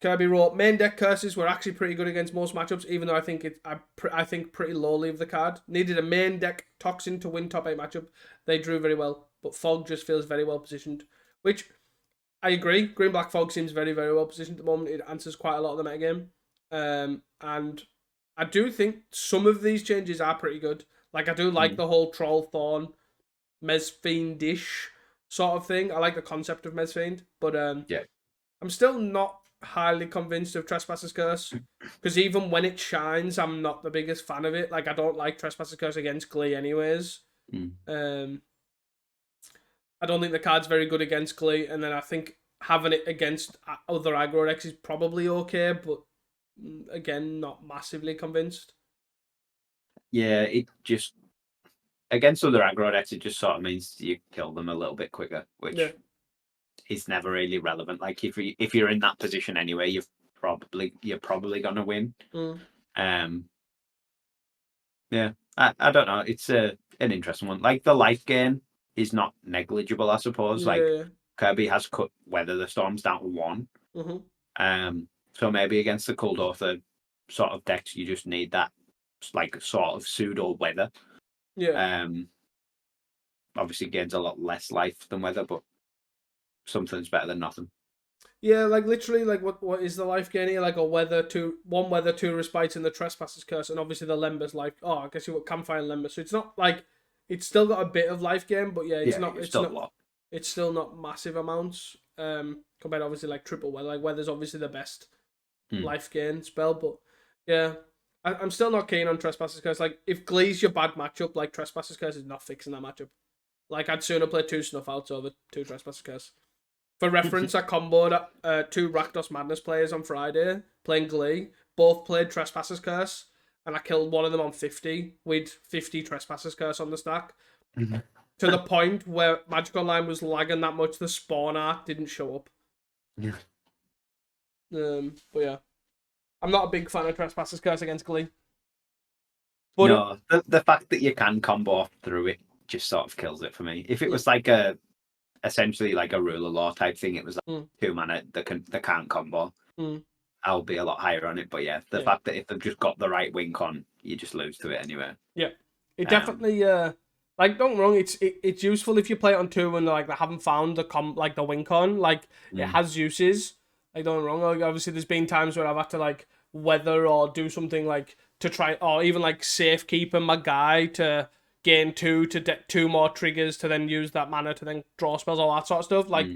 Kirby wrote, main deck curses were actually pretty good against most matchups, even though I think pretty lowly of the card. Needed a main deck Toxin to win top 8 matchup. They drew very well, but Fog just feels very well positioned, which I agree. Green Black Fog seems very, very well positioned at the moment. It answers quite a lot of the metagame. And I do think some of these changes are pretty good. Like, I do like the whole Troll Thorn Mezfiend-ish sort of thing. I like the concept of Mezfiend, but yeah, I'm still not highly convinced of Trespasser's Curse, because even when it shines, I'm not the biggest fan of it. Like, I don't like Trespasser's Curse against Glee anyways. I don't think the card's very good against Glee, and then I think having it against other aggro decks is probably okay, but again, not massively convinced. Yeah, it just, against other aggro decks, it just sort of means you kill them a little bit quicker, which is never really relevant. Like, if you're in that position anyway, you're probably gonna win. Yeah, I don't know. It's an interesting one. Like, the life gain is not negligible, I suppose. Like, Kirby has cut Weather the Storms down to 1. So maybe against the Cold Author sort of decks, you just need that, like, sort of pseudo Weather. Obviously gains a lot less life than Weather, but something's better than nothing. Yeah, like, literally, like, what is the life gain here? Like, a weather, 2 respite in the Trespasser's Curse, and obviously the Lember's life. Oh, I guess you got Campfire and Lember, so it's not like, it's still got a bit of life gain, but yeah, it's still not massive amounts. Compared to obviously like triple weather. Like, Weather's obviously the best life gain spell, but yeah, I'm still not keen on Trespasser's Curse. Like, if Glee's your bad matchup, like, Trespasser's Curse is not fixing that matchup. Like, I'd sooner play 2 Snuff Outs over 2 Trespasser's Curse. For reference, I comboed 2 Rakdos Madness players on Friday playing Glee. Both played Trespasser's Curse, and I killed one of them on 50 with 50 Trespasser's Curse on the stack. To the point where Magic Online was lagging that much, the spawn art didn't show up. But yeah, I'm not a big fan of Trespasser's Curse against Glee. But no, the fact that you can combo through it just sort of kills it for me. If it was like essentially like a Rule of Law type thing, it was like 2 mana that can't combo, I'll be a lot higher on it. But yeah, the fact that if they've just got the right wink on, you just lose to it anyway. Yeah, it definitely like, don't get me wrong, it's useful if you play it on 2 and like they haven't found the wink on. Like, it has uses. Like, don't get me wrong, like, obviously there's been times where I've had to like weather or do something like to try, or even like safekeeping my guy to gain 2 to 2 more triggers to then use that mana to then draw spells, all that sort of stuff. Like,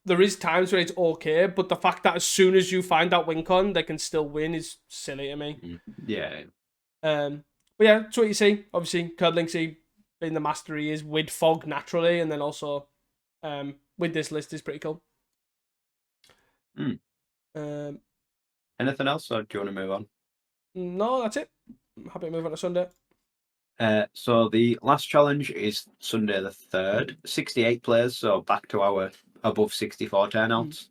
there is times where it's okay, but the fact that as soon as you find that wink on, they can still win is silly to me. Yeah. But yeah, that's what you see. Obviously, Kirblinxy being the master he is with Fog naturally, and then also with this list is pretty cool. Anything else, or do you want to move on? No, that's it. I'm happy to move on to Sunday. So the last challenge is Sunday the 3rd. 68 players, so back to our above 64 turnouts.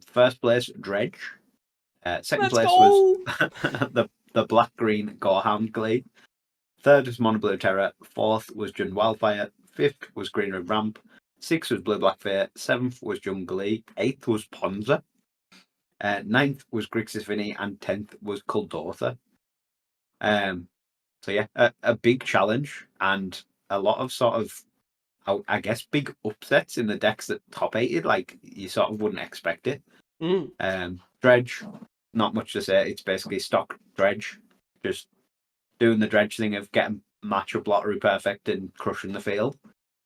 First place, Dredge. Second place was the black-green Gorehound Glee. Third was Mono Blue Terror. Fourth was Jund Wildfire. Fifth was Green Red Ramp. Sixth was Blue Black Fair. Seventh was Jund Glee. Eighth was Ponza. Ninth was Grixis Vinny, and 10th was Kuldotha. So yeah, a big challenge, and a lot of sort of, I guess, big upsets in the decks that top 8'd. Like, you sort of wouldn't expect it. Dredge, not much to say. It's basically stock Dredge, just doing the Dredge thing of getting matchup lottery perfect and crushing the field.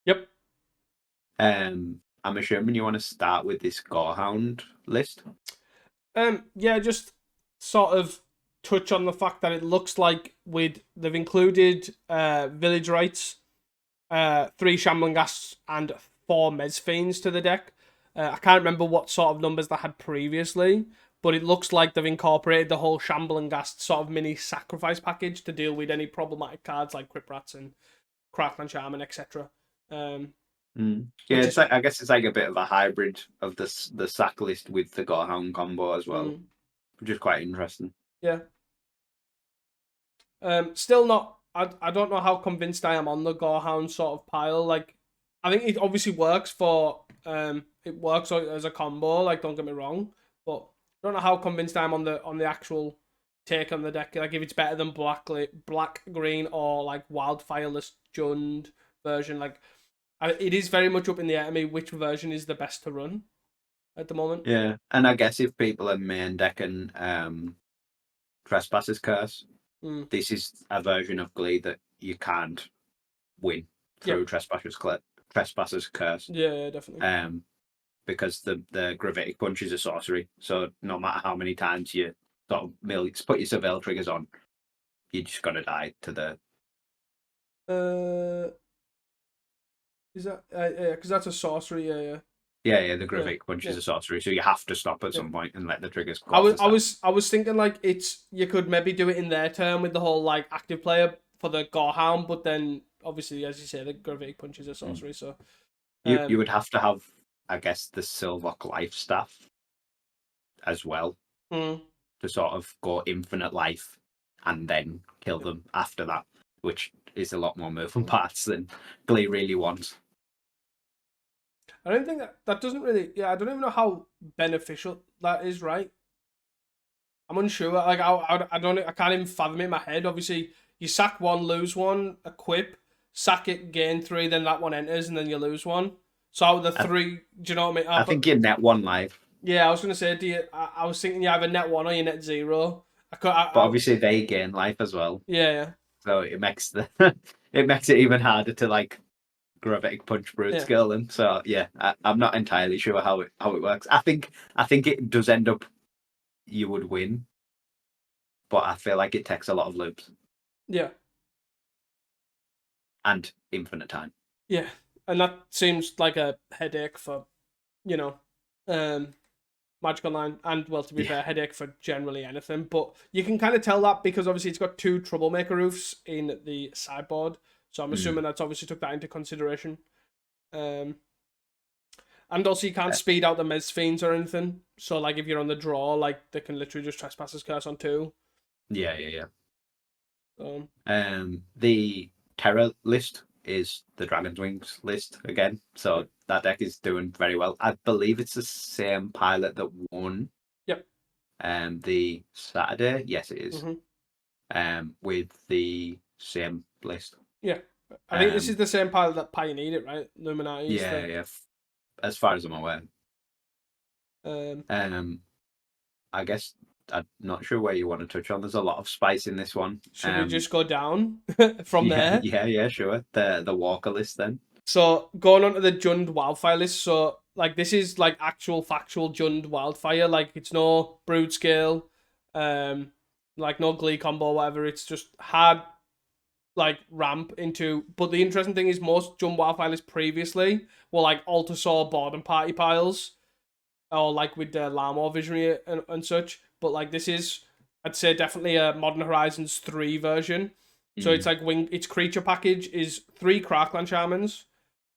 Yep. I'm assuming you want to start with this Gorehound list. Yeah, just sort of touch on the fact that it looks like they've included village rights, 3 shambling ghasts, and 4 Mezfiends to the deck. I can't remember what sort of numbers they had previously, but it looks like they've incorporated the whole shambling ghast sort of mini sacrifice package to deal with any problematic cards like Crypt Rats and Crackland Shaman, etc. Yeah, it's like, I guess it's like a bit of a hybrid of the sack list with the Gorehound combo as well, which is quite interesting. Yeah. Still not. I don't know how convinced I am on the Gorehound sort of pile. Like, I think it obviously works for it works as a combo. Like, don't get me wrong, but I don't know how convinced I am on the actual take on the deck. Like, if it's better than black green or like Wildfireless Jund version. Like, it is very much up in the air to me which version is the best to run at the moment. Yeah, and I guess if people are main decking Trespasser's Curse, this is a version of Glee that you can't win through Trespasser's Curse. Yeah, definitely. Because the Gravitic Punch is a sorcery, so no matter how many times you sort of put your Surveil triggers on, you're just gonna die to the. Is that because that's a sorcery? Yeah. Yeah, the Gravitic Punch is a sorcery, so you have to stop at some point and let the triggers go. I was thinking like you could maybe do it in their turn with the whole like active player for the Gorehound, but then obviously, as you say, the Gravitic Punch is a sorcery, so you would have to have, I guess, the Silvok life staff as well to sort of go infinite life and then kill them after that, which is a lot more moving parts than Glee really wants. I don't think that doesn't really. Yeah, I don't even know how beneficial that is. Right, I'm unsure. Like I don't. I can't even fathom it in my head. Obviously, you sack 1, lose 1, equip, sack it, gain 3, then that one enters, and then you lose 1. So out of the 3, do you know what I mean? I think you net 1 life. Yeah, I was gonna say, I was thinking you either net 1 or you net 0. But obviously they gain life as well. Yeah. So it makes it makes it even harder to like Gravitic Punch brute skill them. So yeah, I'm not entirely sure how it works. I think it does end up you would win, but I feel like it takes a lot of loops. Yeah. And infinite time. Yeah, and that seems like a headache for, Magic Online, and well, to be fair, headache for generally anything. But you can kind of tell that because obviously it's got 2 Troublemaker roofs in the sideboard, so I'm assuming that's obviously took that into consideration. And also you can't speed out the Mezfiends or anything. So like if you're on the draw, like they can literally just Trespasser's Curse on 2. Yeah. The Terror list is the Dragon's Wings list again, so that deck is doing very well. I believe it's the same pilot that won. Yep. The Saturday, yes, it is. With the same list. Yeah, I think this is the same pilot that pioneered it, right? Luminati. Yeah. As far as I'm aware. I guess I'm not sure where you want to touch on. There's a lot of spice in this one. Should we just go down from there? Yeah, sure. The Walker list then. So going on to the Jund Wildfire list, so like this is like actual factual Jund Wildfire. Like it's no Brood Scale, like no Glee combo or whatever. It's just hard like ramp into. But the interesting thing is most Jund Wildfire lists previously were like Altar Saw board and party piles, or like with the Larmor Visionary and such. But like this is, I'd say definitely a Modern Horizons 3 version. So it's like its creature package is 3 Crackland Shamans,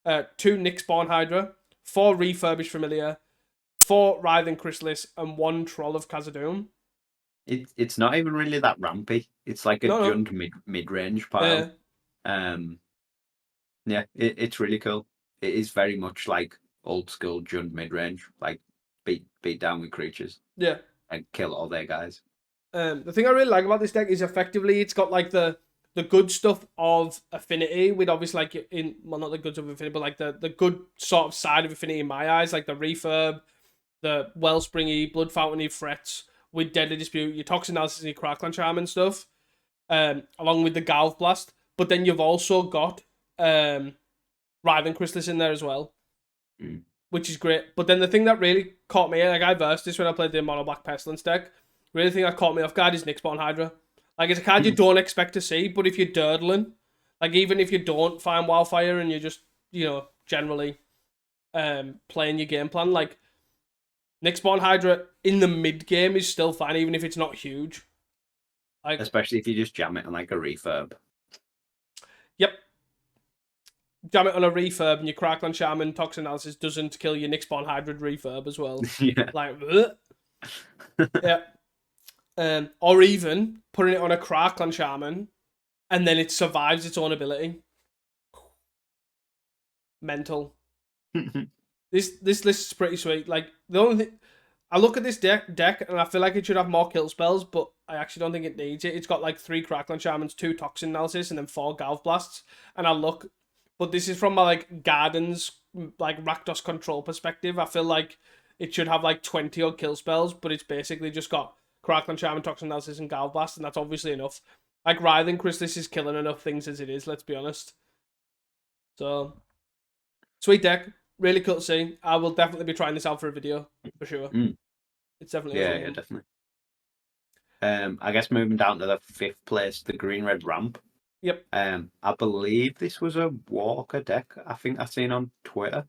2 Nyxborn Hydra, 4 Refurbished Familiar, 4 Writhing Chrysalis, and 1 Troll of Khazad-dûm. It's not even really that rampy. It's like a Jund mid-range pile. Yeah, it's really cool. It is very much like old school Jund mid-range, like beat down with creatures. Yeah. And kill all their guys. The thing I really like about this deck is effectively it's got like the the good stuff of Affinity, with obviously like not the goods of Affinity, but like the good sort of side of Affinity in my eyes, like the refurb, the Wellspringy, Blood Fountainy threats with Deadly Dispute, your Toxic Analysis and your Crackling Charm and stuff, along with the Galv Blast. But then you've also got Writhing Chrysalis in there as well, which is great. But then the thing that really caught me, like I versed this when I played the Mono Black Pestilence deck, really thing that caught me off guard is Nyxborn Hydra. Like, it's a card you don't expect to see, but if you're durdling, like even if you don't find Wildfire and you're just, generally playing your game plan, like Nyxborn Hydra in the mid game is still fine, even if it's not huge. Like, especially if you just jam it on like a refurb. Yep. Jam it on a refurb and your Crackling Shaman Toxic Analysis doesn't kill your Nyxborn Hydra refurb as well. Yeah. Like, yeah. Or even putting it on a Crackling Shaman and then it survives its own ability. Mental. This list is pretty sweet. Like, the only thing, I look at this deck and I feel like it should have more kill spells, but I actually don't think it needs it. It's got like 3 Crackling Shamans, 2 Toxin Analysis, and then 4 Galv Blasts. And I look, but this is from my like Gardens, like Rakdos control perspective. I feel like it should have like 20 odd kill spells, but it's basically just got Crackling Shaman, Toxin Analysis, and Galv Blast, and that's obviously enough. Like, Writhing Chrysalis is killing enough things as it is, let's be honest. So, sweet deck. Really cool to see. I will definitely be trying this out for a video, for sure. It's definitely a fun one. Definitely. I guess moving down to the 5th place, the Green-Red Ramp. Yep. I believe this was a Walker deck, I think I've seen on Twitter.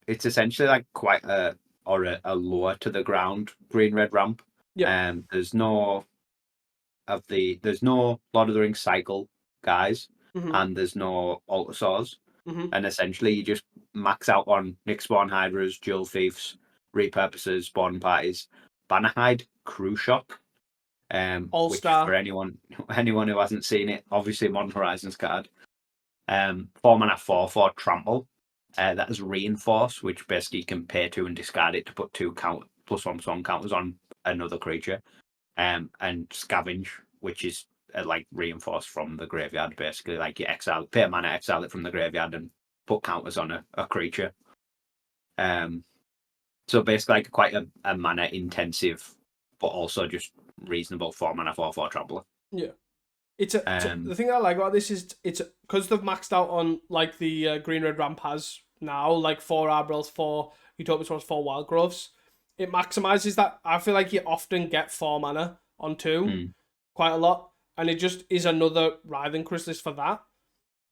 It's essentially like quite a lower to the ground Green-Red Ramp. Yep. There's no Lord of the Rings cycle guys, and there's no Altasaurs. And essentially you just max out on Nyxborn Hydras, Jewel Thieves, Repurposes, Spawn Parties, Bannerhide, Crew Shock. All-Star. For anyone who hasn't seen it, obviously Modern Horizons card. 4 mana 4/4 Trample. That is Reinforce, which basically you can pay 2 and discard it to put 2 +1/+1 counters on another creature. And Scavenge, which is like Reinforce from the graveyard, basically. Like you pay a mana, exile it from the graveyard, and put counters on a creature. So basically like quite a mana intensive, but also just reasonable 4 mana 4/4 Trampler. Yeah. The thing I like about this is it's because they've maxed out on like the Green-Red Ramp has now, like 4 Arbrels, 4 Utopia Swarms, 4 Wild Growths. It maximizes that. I feel like you often get 4 mana on 2 quite a lot, and it just is another Writhing Chrysalis for that.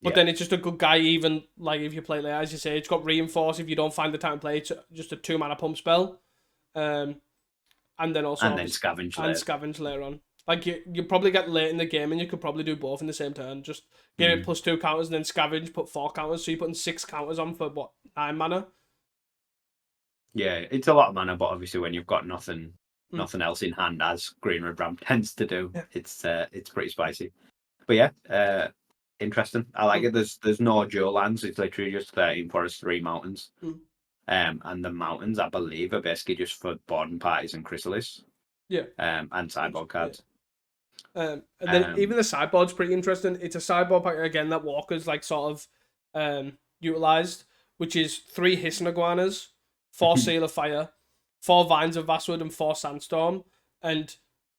But then it's just a good guy, even like if you play later, as you say, it's got Reinforce. If you don't find the time to play, it's just a 2 mana pump spell. And then also Scavenge later on. Like you probably get late in the game and you could probably do both in the same turn. Just give it +2 counters and then Scavenge, put 4 counters. So you're putting 6 counters on for 9 mana. Yeah, it's a lot of mana, but obviously when you've got nothing else in hand, as Green-Red Ramp tends to do, it's pretty spicy. But yeah, interesting. I like it. There's no dual lands. It's literally just 13 forests, 3 mountains. And the mountains, I believe, are basically just for Borden Parties and Chrysalis. Yeah. And sideboard cards. And then even the sideboard's pretty interesting. It's a sideboard pack again that Walker's like sort of utilized, which is 3 Hissing Iguanas, 4 Seal of Fire, 4 Vines of Vastwood, and 4 Sandstorm. And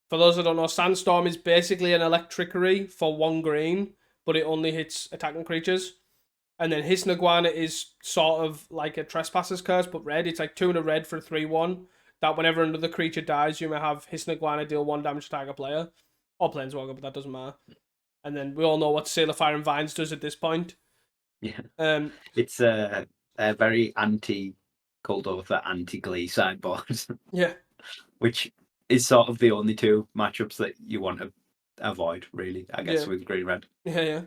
for those that don't know, Sandstorm is basically an Electrickery for 1 green, but it only hits attacking creatures. And then Hissing Iguana is sort of like a Trespasser's Curse, but red. It's like 2 and a red for a 3/1. That whenever another creature dies, you may have Hissing Iguana deal 1 damage to target player. Or Planeswalker, but that doesn't matter. And then we all know what Seal of Fire and Vines does at this point. Yeah. It's a very anti-Cold Author, anti-Glee sideboard. Yeah. Which is sort of the only 2 matchups that you want to avoid, really, I guess, with Green-Red. Yeah.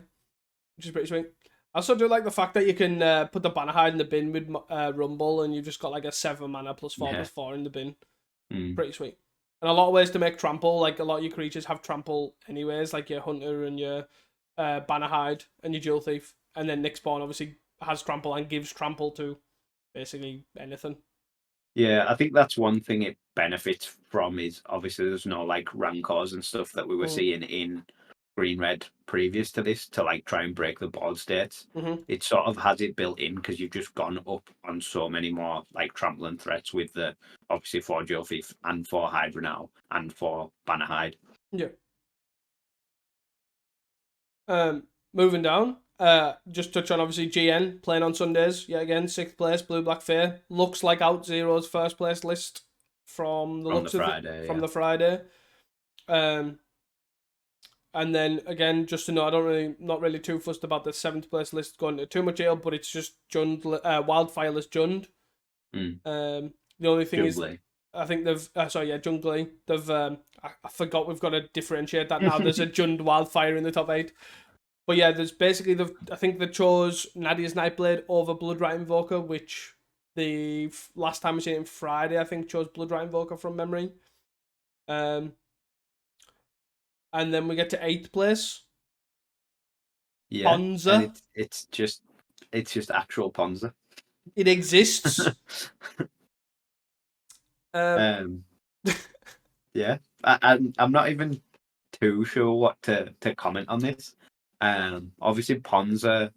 Which is pretty sweet. I also do like the fact that you can put the Bannerhide in the bin with Rumble, and you've just got like a 7 mana +4/+4 in the bin. Pretty sweet. And a lot of ways to make trample. Like a lot of your creatures have trample anyways, like your Hunter and your Bannerhide and your Jewel Thief. And then Nyxborn obviously has trample and gives trample to basically anything. Yeah, I think that's one thing it benefits from is obviously there's no like rancors and stuff that we were seeing in green red previous to this to like try and break the board states. Mm-hmm. It sort of has it built in because you've just gone up on so many more like trampling threats with the obviously for Joe Thief and for Hydra now and for Banner Hide. Yeah. Moving down. Just touch on obviously GN playing on Sundays. Yeah, again, 6th place, Blue Black Fair. Looks like Out Zero's first place list from the looks of it from the Friday. And then again, just to know, not really too fussed about the 7th place list going into too much ale, but it's just Jund, Wildfireless Jund. The only thing Jungly. is, I think they've Jungly. They've I forgot we've got to differentiate that now. There's a Jund Wildfire in the top 8. But yeah, there's basically I think they chose Nadia's Nightblade over Bloodrat Invoker, which the last time we seen it Friday, I think chose Bloodrat Invoker from memory. And then we get to 8th place. Yeah, Ponza. and it's just actual Ponza. It exists. Yeah, I'm not even too sure what to comment on this. Obviously Ponza,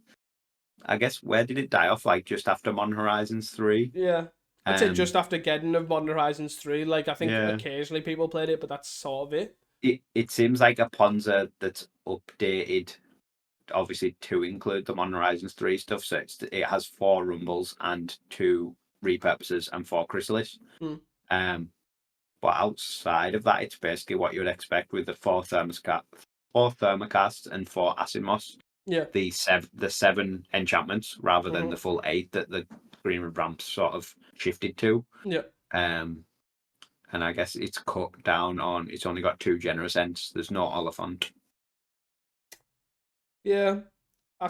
I guess, where did it die off? Like just after Modern Horizons 3? Yeah. I'd say just after getting of Modern Horizons 3. Like, I think occasionally people played it, but that's sort of it. It seems like a Ponza that's updated, obviously, to include the Modern Horizons 3 stuff. So it has 4 Rumbles and 2 Repurposes and 4 Chrysalis. But outside of that, it's basically what you would expect with the 4 Thermocasts and 4 Acid Moss. Yeah. The 7 enchantments rather than the full 8 that the Green Red Ramps sort of shifted to. Yeah. And I guess it's cut down on. It's only got 2 Generous Ents. There's no Oliphant. Yeah, I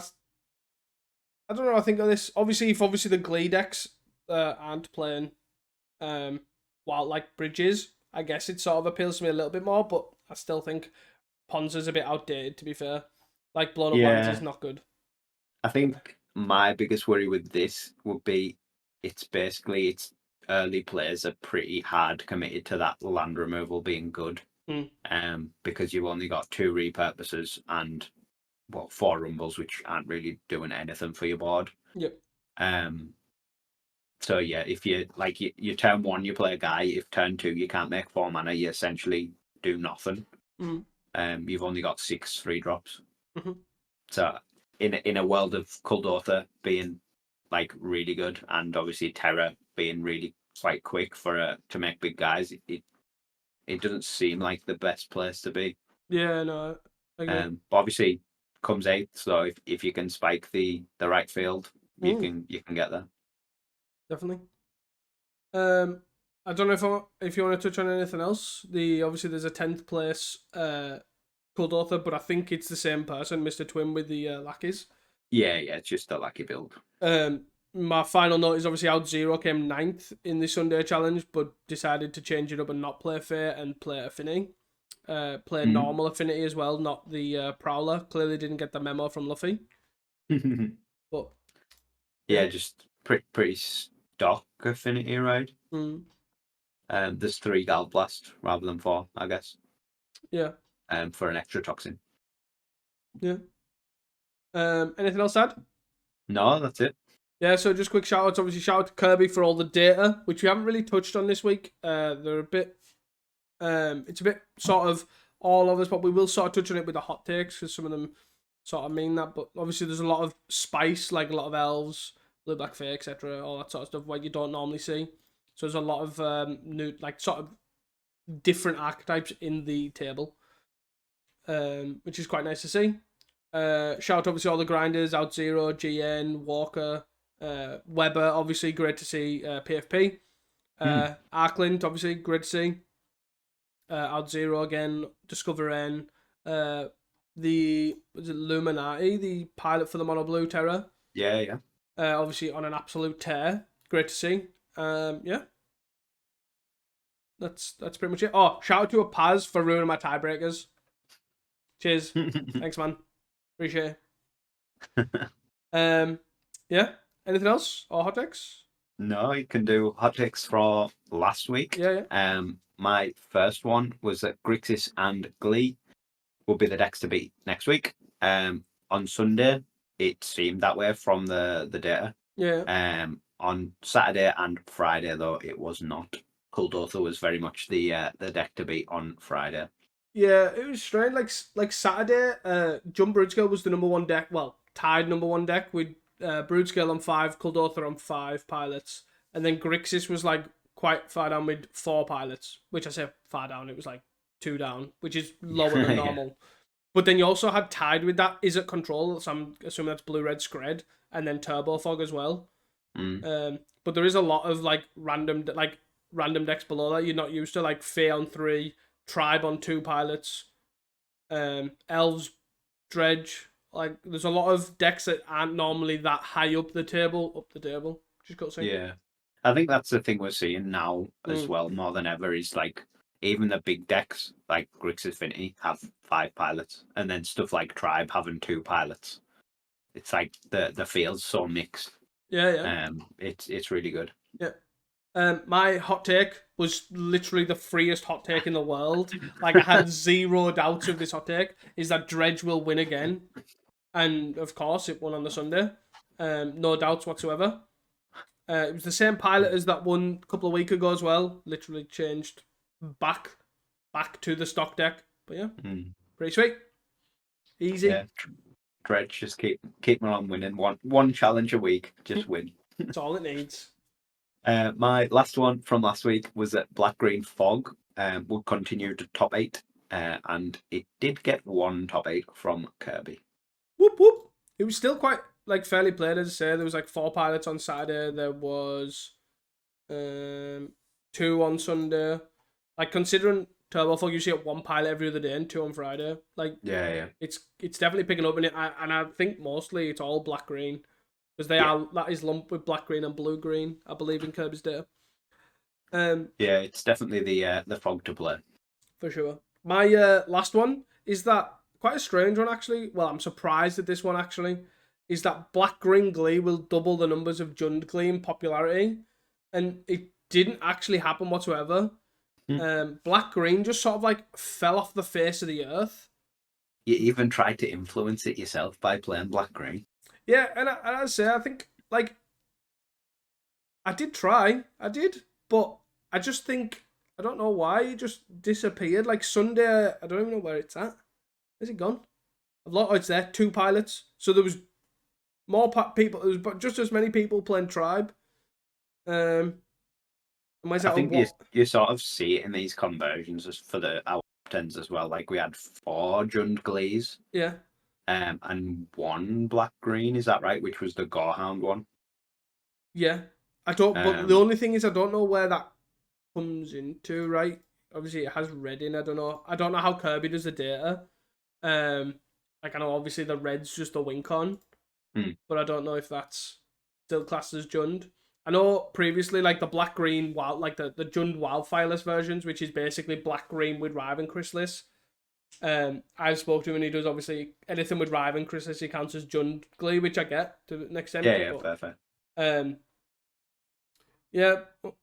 don't know. I think of this. Obviously, if the Glee decks aren't playing, while like Bridges, I guess it sort of appeals to me a little bit more. But I still think Ponza's a bit outdated. To be fair, like Blown Up Lands is not good. I think my biggest worry with this would be it's early players are pretty hard committed to that land removal being good. Because you've only got 2 Repurposes and 4 Rumbles, which aren't really doing anything for your board. Yep. So yeah, if you like you turn 1 you play a guy, if turn 2 you can't make 4 mana, you essentially do nothing. You've only got 6 3-drops. So in a world of Kuldotha being like really good and obviously Terra being really quite quick to make big guys, it doesn't seem like the best place to be. Yeah, no, I agree. But obviously comes 8th, so if you can spike the right field, you can get there. Definitely. I don't know if you want to touch on anything else. Obviously there's a 10th place Kuldotha, but I think it's the same person, Mr. Twin, with the lackeys. Yeah, it's just a lackey build. My final note is obviously Out Zero came 9th in the Sunday challenge, but decided to change it up and not play Fair and play Affinity. Play normal Affinity as well, not the Prowler. Clearly didn't get the memo from Luffy. But yeah, just pretty stock Affinity, right? There's 3 Galblast rather than 4, I guess. Yeah. For an extra toxin. Yeah. Anything else to add? No, that's it. Yeah, so just quick shout outs. Obviously, shout out to Kirby for all the data, which we haven't really touched on this week. They're a bit, it's a bit sort of all of us, but we will sort of touch on it with the hot takes because some of them sort of mean that. But obviously, there's a lot of spice, like a lot of elves, Blue Black Fae, etc., all that sort of stuff, what you don't normally see. So there's a lot of new, like sort of different archetypes in the table, which is quite nice to see. Shout out obviously all the grinders, Out Zero, GN, Walker, Weber, obviously great to see. PFP, Arkland, obviously great to see. Out Zero again, Discover N, was it Luminati, the pilot for the Mono Blue Terror. Yeah. Obviously on an absolute tear, great to see. Yeah. That's pretty much it. Oh, shout out to a Paz for ruining my tiebreakers. Cheers. Thanks, man. Appreciate it. Yeah. Anything else? Or hot takes? No, you can do hot takes for last week. Yeah, My first one was that Grixis and Glee will be the decks to beat next week. On Sunday, it seemed that way from the data. yeah. On Saturday and Friday, though, it was not. Kuldotha was very much the deck to beat on Friday. Yeah, it was strange. Like Saturday, Jump Brood was the number one deck. Well, tied number one deck with Brood on 5, Kuldotha on 5 pilots, and then Grixis was like quite far down with 4 pilots. Which I say far down. It was like 2 down, which is lower than Yeah. normal. But then you also had tied with that Is It Control, so I'm assuming that's Blue Red Scred, and then Turbo Fog as well. But there is a lot of like random decks below that you're not used to, like Fey on 3, Tribe on 2 pilots, Elves, Dredge. Like there's a lot of decks that aren't normally that high up the table. Just got to say. Yeah. I think that's the thing we're seeing now as well, more than ever, is like even the big decks like Grixis Affinity have 5 pilots, and then stuff like Tribe having 2 pilots. It's like the field's so mixed. Yeah. It's really good. Yeah. My hot take was literally the freest hot take in the world. Like I had zero doubts of this hot take. Is that Dredge will win again, and of course it won on the Sunday. No doubts whatsoever. It was the same pilot as that one a couple of weeks ago as well. Literally changed back to the stock deck. But yeah, pretty sweet, easy. Yeah, Dredge just keep on winning. One challenge a week, just win. That's all it needs. My last one from last week was that Black Green Fog would continue to top 8, and it did get 1 top 8 from Kirby. Whoop whoop. It was still quite like fairly played, as I say. There was like 4 pilots on Saturday. There was 2 on Sunday. Like considering Turbo Fog usually get 1 pilot every other day and 2 on Friday. Like Yeah. It's definitely picking up in it, and I think mostly it's all black green because that is lumped with black green and blue green, I believe, in Kirby's data. Yeah, it's definitely the fog to play for sure. My last one is that quite a strange one actually. Well, I'm surprised at this one actually. Is that Black Green Glee will double the numbers of Jund Glee in popularity, and it didn't actually happen whatsoever. Black Green just sort of like fell off the face of the earth. You even tried to influence it yourself by playing Black Green. Yeah, and I say I think like I did try, but I just think I don't know why it just disappeared. Like Sunday, I don't even know where it's at. Is it gone? Oh, it's there. 2 pilots. So there was more people. There was just as many people playing Tribe. I think you sort of see it in these conversions as for our 10s as well. Like we had 4 Jund Glees. Yeah. And 1 Black Green, is that right? Which was the Gorehound one. Yeah. I don't. But the only thing is, I don't know where that comes into. Right. Obviously, it has red in. I don't know how Kirby does the data. Like I know obviously the red's just a wink on, but I don't know if that's still classed as Jund. I know previously like the black green wild, like the Jund wildfireless versions, which is basically black green with Riven Chrysalis. I spoke to him and he does obviously anything with Riven Chrysalis he counts as Jund Glee, which I get to the extent. Yeah, perfect. Yeah,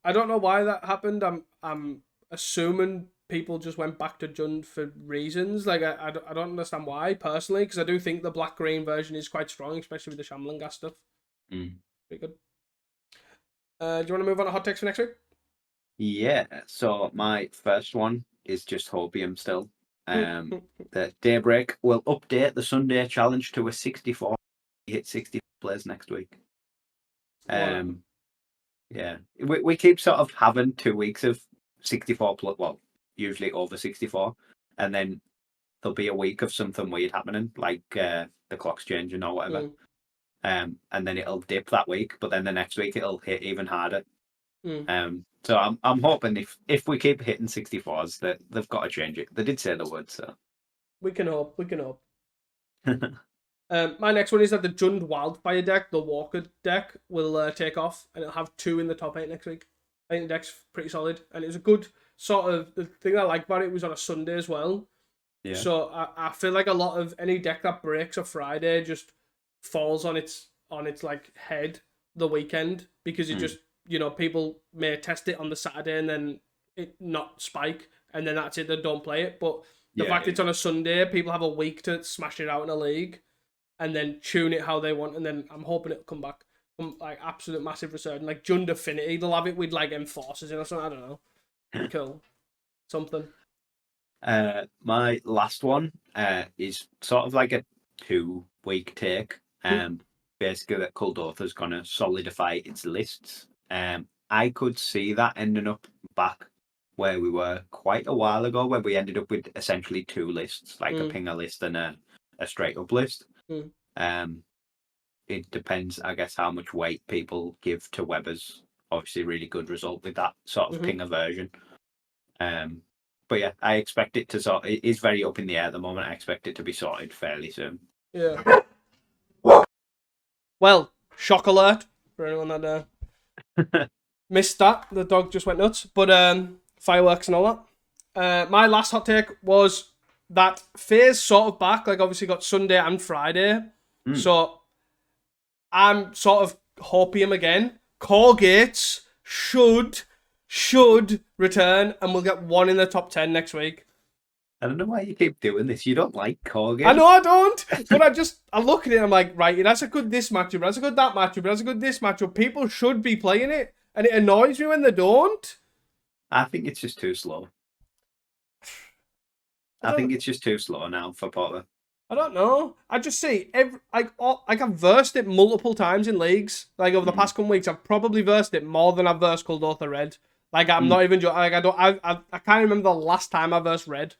I don't know why that happened. I'm assuming people just went back to Jund for reasons. Like I don't understand why personally, because I do think the black green version is quite strong, especially with the Shamlingas stuff. Pretty good. Do you want to move on to hot takes for next week? Yeah. So my first one is just Hopium still. The Daybreak will update the Sunday challenge to a 64. Hit 60 players next week. Yeah, we keep sort of having 2 weeks of 64 plus, well, usually over 64, and then there'll be a week of something weird happening, like the clock's changing or whatever. And then it'll dip that week, but then the next week it'll hit even harder. So I'm hoping if we keep hitting 64s, that they've got to change it. They did say the word, so we can hope. My next one is that the Jund Wildfire deck, the Walker deck, will take off, and it'll have 2 in the top 8 next week. I think the deck's pretty solid, and it was a good sort of. The thing I like about it was on a Sunday as well. Yeah. So I feel like a lot of any deck that breaks a Friday just falls on its like head the weekend, because it just people may test it on the Saturday and then it not spike, and then that's it. They don't play it. But the fact it's on a Sunday, people have a week to smash it out in a league, and then tune it how they want. And then I'm hoping it'll come back, like absolute massive resurgence, like Jund Affinity. They'll have it with like Enforcers in or something. I don't know. Cool, something. My last one is sort of like a 2-week take. Basically, that Kuldotha's gonna solidify its lists. I could see that ending up back where we were quite a while ago, where we ended up with essentially 2 lists, like a pinger list and a straight up list. It depends, I guess, how much weight people give to Weber's obviously really good result with that sort of pinger version. But yeah, I expect it to it is very up in the air at the moment. I expect it to be sorted fairly soon. Yeah. Well, shock alert for anyone that missed that. The dog just went nuts. But fireworks and all that. My last hot take was that Faye's sort of back. Like, obviously got Sunday and Friday. So I'm sort of hoping him again. Colgates should return, and we'll get one in the top 10 next week. I don't know why you keep doing this. You don't like Colgate. I know I don't, but I look at it and I'm like, right, it has a good this matchup, it has a good that matchup, it has a good this matchup. People should be playing it, and it annoys me when they don't. I think it's just too slow. I think it's just too slow now for Potter. I don't know. I just see I've versed it multiple times in leagues. Like over the past couple weeks, I've probably versed it more than I've versed Kuldotha Red. Like I'm not even like I can't remember the last time I versed Red.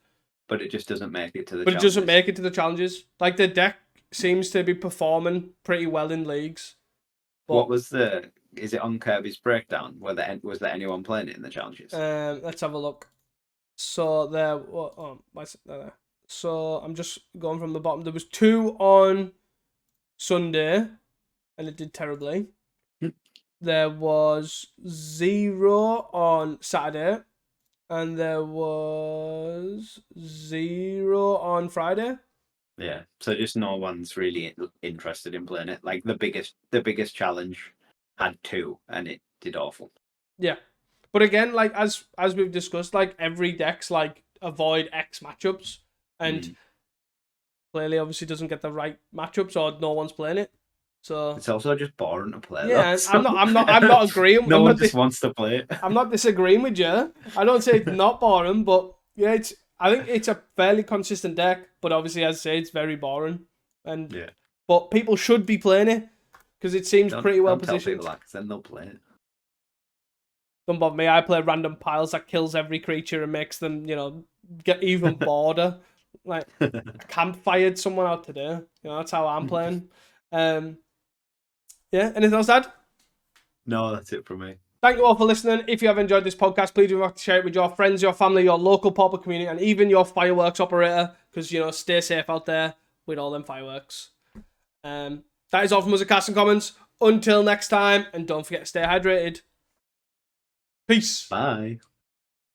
But it just doesn't make it to the. But challenges. It doesn't make it to the challenges. Like the deck seems to be performing pretty well in leagues. But what was the? Is it on Kirby's breakdown? Was there anyone playing it in the challenges? Let's have a look. So there. What's it there? So I'm just going from the bottom. There was 2 on Sunday, and it did terribly. There was 0 on Saturday, and there was 0 on Friday. Yeah, so just no one's really interested in playing it. Like the biggest challenge had 2, and it did awful. Yeah, but again, like as we've discussed, like every deck's like avoid X matchups. And clearly, obviously, doesn't get the right matchups, or no one's playing it. So it's also just boring to play. Yeah, I'm not agreeing. No one just wants to play it. I'm not disagreeing with you. I don't say it's not boring, but yeah, I think it's a fairly consistent deck. But obviously, as I say, it's very boring. But people should be playing it because it seems pretty well positioned. Tell people that, then they'll play it. Don't bother me. I play random piles that kills every creature and makes them, get even border. Like, I campfired someone out today. That's how I'm playing. Yeah, anything else, Dad? No, that's it from me. Thank you all for listening. If you have enjoyed this podcast, please do not share it with your friends, your family, your local pauper community, and even your fireworks operator, because, stay safe out there with all them fireworks. That is all from us at Cast and Commons. Until next time, and don't forget to stay hydrated. Peace. Bye.